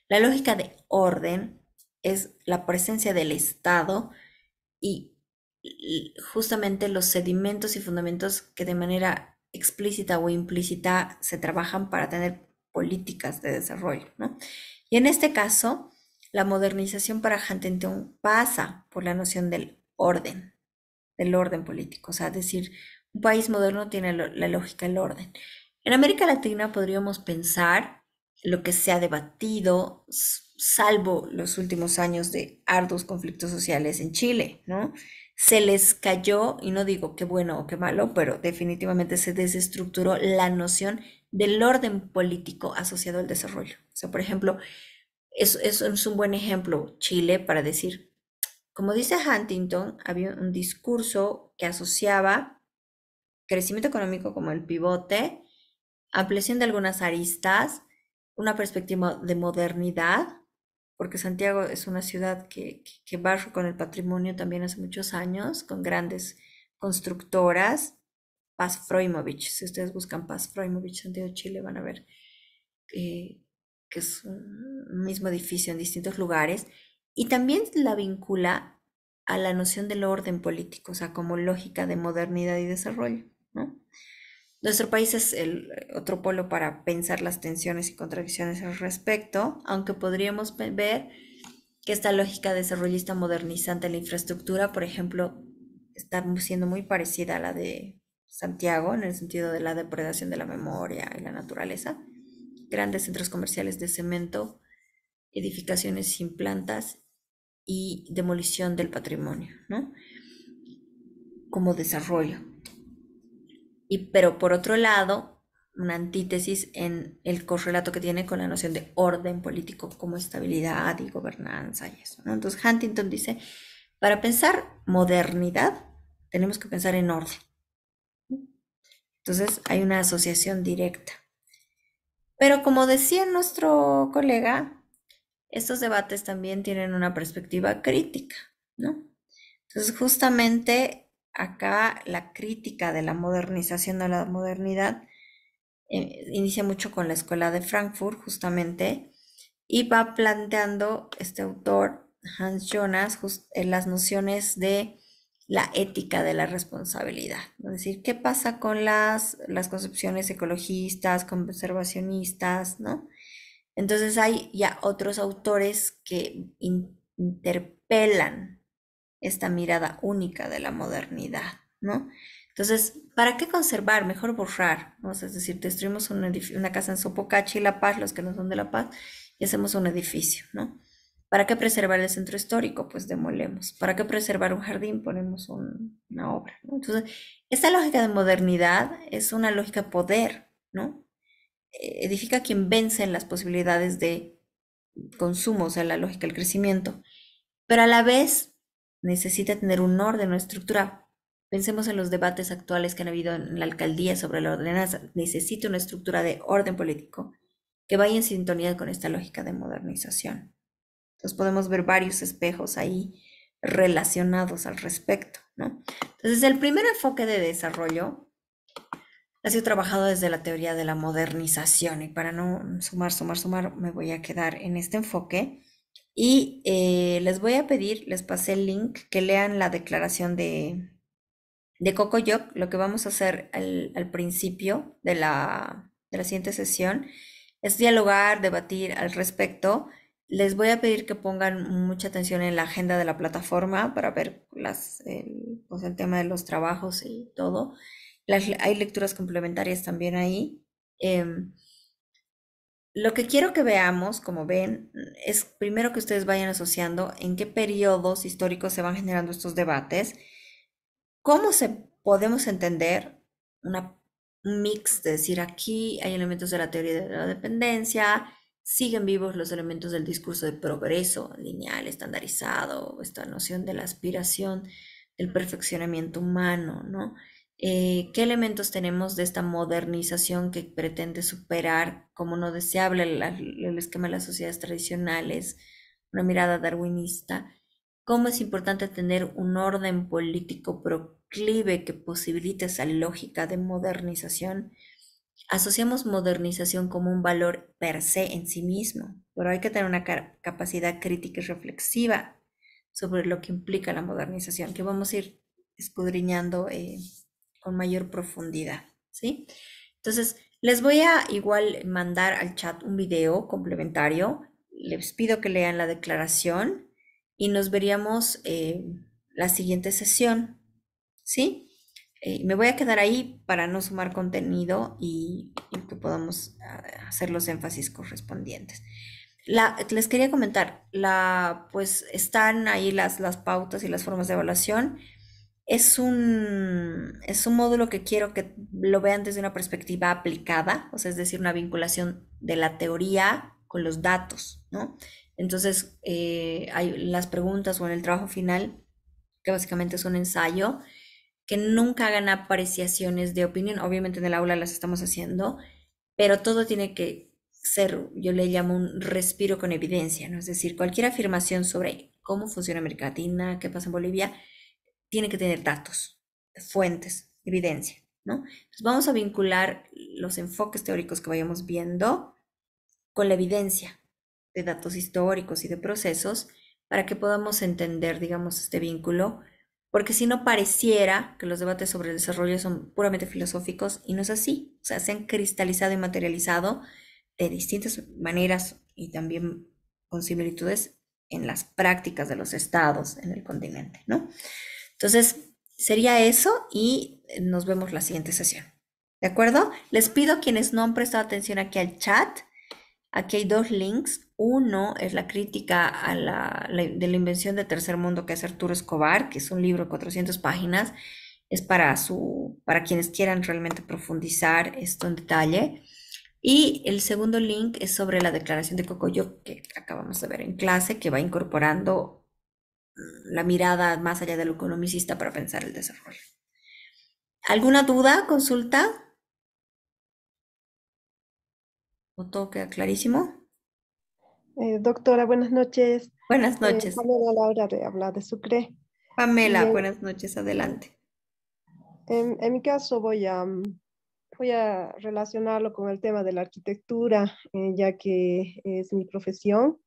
La lógica de orden es la presencia del Estado y justamente los sedimentos y fundamentos que de manera explícita o implícita se trabajan para tener políticas de desarrollo, ¿no? Y en este caso, la modernización para Huntington pasa por la noción del orden político, o sea, decir, un país moderno tiene la lógica del orden. En América Latina podríamos pensar lo que se ha debatido, salvo los últimos años de arduos conflictos sociales en Chile, ¿no? Se les cayó, y no digo qué bueno o qué malo, pero definitivamente se desestructuró la noción del orden político asociado al desarrollo. O sea, por ejemplo, eso es un buen ejemplo, Chile, para decir, como dice Huntington, había un discurso que asociaba crecimiento económico como el pivote, ampliación de algunas aristas, una perspectiva de modernidad, porque Santiago es una ciudad que barre con el patrimonio también hace muchos años, con grandes constructoras. Paz Froimovich, si ustedes buscan Paz Froimovich, Santiago de Chile, van a ver que es un mismo edificio en distintos lugares, y también la vincula a la noción del orden político, o sea, como lógica de modernidad y desarrollo, ¿no? Nuestro país es el otro polo para pensar las tensiones y contradicciones al respecto, aunque podríamos ver que esta lógica desarrollista modernizante en la infraestructura, por ejemplo, está siendo muy parecida a la de Santiago en el sentido de la depredación de la memoria y la naturaleza. Grandes centros comerciales de cemento, edificaciones sin plantas y demolición del patrimonio, ¿no? Como desarrollo. Pero por otro lado, una antítesis en el correlato que tiene con la noción de orden político como estabilidad y gobernanza y eso, ¿no? Entonces Huntington dice, para pensar modernidad tenemos que pensar en orden. Entonces hay una asociación directa. Pero como decía nuestro colega, estos debates también tienen una perspectiva crítica, ¿no? Entonces justamente acá la crítica de la modernización de la modernidad inicia mucho con la escuela de Frankfurt, justamente, y va planteando este autor, Hans Jonas, las nociones de la ética de la responsabilidad. Es decir, ¿qué pasa con las concepciones ecologistas, conservacionistas, ¿no? Entonces hay ya otros autores que interpelan esta mirada única de la modernidad, ¿no? Entonces, ¿para qué conservar? Mejor borrar, ¿no? O sea, es decir, destruimos una casa en Sopocachi, La Paz, los que no son de La Paz, y hacemos un edificio, ¿no? ¿Para qué preservar el centro histórico? Pues demolemos. ¿Para qué preservar un jardín? Ponemos una obra, ¿no? Entonces, esta lógica de modernidad es una lógica de poder, ¿no? Edifica quien vence en las posibilidades de consumo, o sea, la lógica del crecimiento. pero a la vez necesita tener un orden, una estructura. Pensemos en los debates actuales que han habido en la alcaldía sobre la ordenanza. Necesita una estructura de orden político que vaya en sintonía con esta lógica de modernización. Entonces podemos ver varios espejos ahí relacionados al respecto, ¿no? Entonces el primer enfoque de desarrollo ha sido trabajado desde la teoría de la modernización, y para no sumar, me voy a quedar en este enfoque. Y les voy a pedir, les pasé el link, que lean la declaración de Cocoyoc. Lo que vamos a hacer al principio de la siguiente sesión es dialogar, debatir al respecto. Les voy a pedir que pongan mucha atención en la agenda de la plataforma para ver pues el tema de los trabajos y todo. Hay lecturas complementarias también ahí. Lo que quiero que veamos, como ven, es primero que ustedes vayan asociando en qué periodos históricos se van generando estos debates, cómo podemos entender un mix de decir aquí hay elementos de la teoría de la dependencia, siguen vivos los elementos del discurso de progreso lineal, estandarizado, esta noción de la aspiración, del perfeccionamiento humano, ¿no? ¿Qué elementos tenemos de esta modernización que pretende superar como no deseable el esquema de las sociedades tradicionales, una mirada darwinista? ¿Cómo es importante tener un orden político proclive que posibilite esa lógica de modernización? Asociamos modernización como un valor per se en sí mismo, pero hay que tener una capacidad crítica y reflexiva sobre lo que implica la modernización, que vamos a ir escudriñando con mayor profundidad, ¿sí? Entonces, les voy a igual mandar al chat un video complementario. Les pido que lean la declaración y nos veríamos la siguiente sesión, ¿sí? Me voy a quedar ahí para no sumar contenido y que podamos hacer los énfasis correspondientes. Les quería comentar, pues están ahí las pautas y las formas de evaluación. Es un módulo que quiero que lo vean desde una perspectiva aplicada, o sea, es decir, una vinculación de la teoría con los datos, ¿no? Entonces, hay las preguntas o en el trabajo final, que básicamente es un ensayo, que nunca hagan apreciaciones de opinión. Obviamente en el aula las estamos haciendo, pero todo tiene que ser, yo le llamo un respiro con evidencia, ¿no? Es decir, cualquier afirmación sobre cómo funciona América Latina, qué pasa en Bolivia, tiene que tener datos, fuentes, evidencia, ¿no? Entonces vamos a vincular los enfoques teóricos que vayamos viendo con la evidencia de datos históricos y de procesos para que podamos entender, digamos, este vínculo, porque si no pareciera que los debates sobre el desarrollo son puramente filosóficos y no es así, o sea, se han cristalizado y materializado de distintas maneras y también con similitudes en las prácticas de los estados en el continente, ¿no? Entonces, sería eso y nos vemos la siguiente sesión. ¿De acuerdo? Les pido a quienes no han prestado atención aquí al chat, aquí hay dos links. Uno es la crítica de la invención de tercer mundo, que es Arturo Escobar, que es un libro de 400 páginas. Es para quienes quieran realmente profundizar esto en detalle. Y el segundo link es sobre la declaración de Cocoyoc que acabamos de ver en clase, que va incorporando la mirada más allá de lo economicista para pensar el desarrollo. ¿Alguna duda, consulta? ¿O todo queda clarísimo? Doctora, buenas noches. Buenas noches. Pamela Laura de habla de Sucre. Pamela, buenas noches, adelante. En mi caso voy a relacionarlo con el tema de la arquitectura, ya que es mi profesión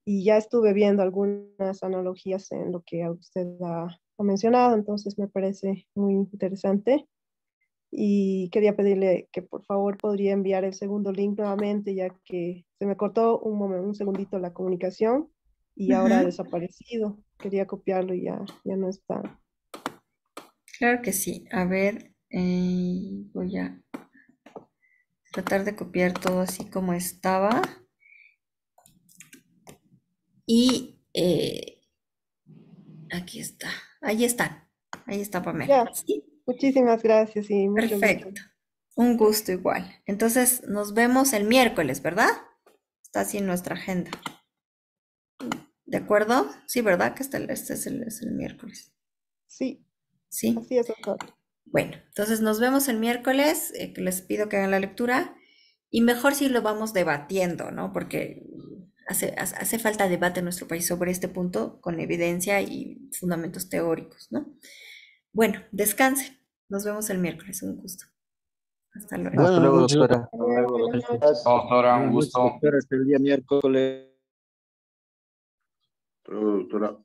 y ya estuve viendo algunas analogías en lo que usted ha mencionado, entonces me parece muy interesante. Y quería pedirle que por favor podría enviar el segundo link nuevamente, ya que se me cortó un segundito la comunicación y ahora ha desaparecido. Quería copiarlo y ya no está. Claro que sí. A ver, voy a tratar de copiar todo así como estaba. Y aquí está. Ahí están. Ahí está Pamela. ¿Sí? Muchísimas gracias y perfecto. Un gusto igual. Entonces nos vemos el miércoles, ¿verdad? Está así en nuestra agenda. ¿De acuerdo? Sí, ¿verdad? Que este es el miércoles. Sí, Sí. así es, doctor. Bueno, entonces nos vemos el miércoles, que les pido que hagan la lectura y mejor si lo vamos debatiendo, ¿no? Porque hace falta debate en nuestro país sobre este punto con evidencia y fundamentos teóricos, ¿no? Bueno, descansen. Nos vemos el miércoles. Un gusto. Hasta luego. Hasta luego, doctora. Hasta luego, buenas noches. Doctora, un Buenas noches, gusto. doctora. Hasta el día miércoles. Doctora.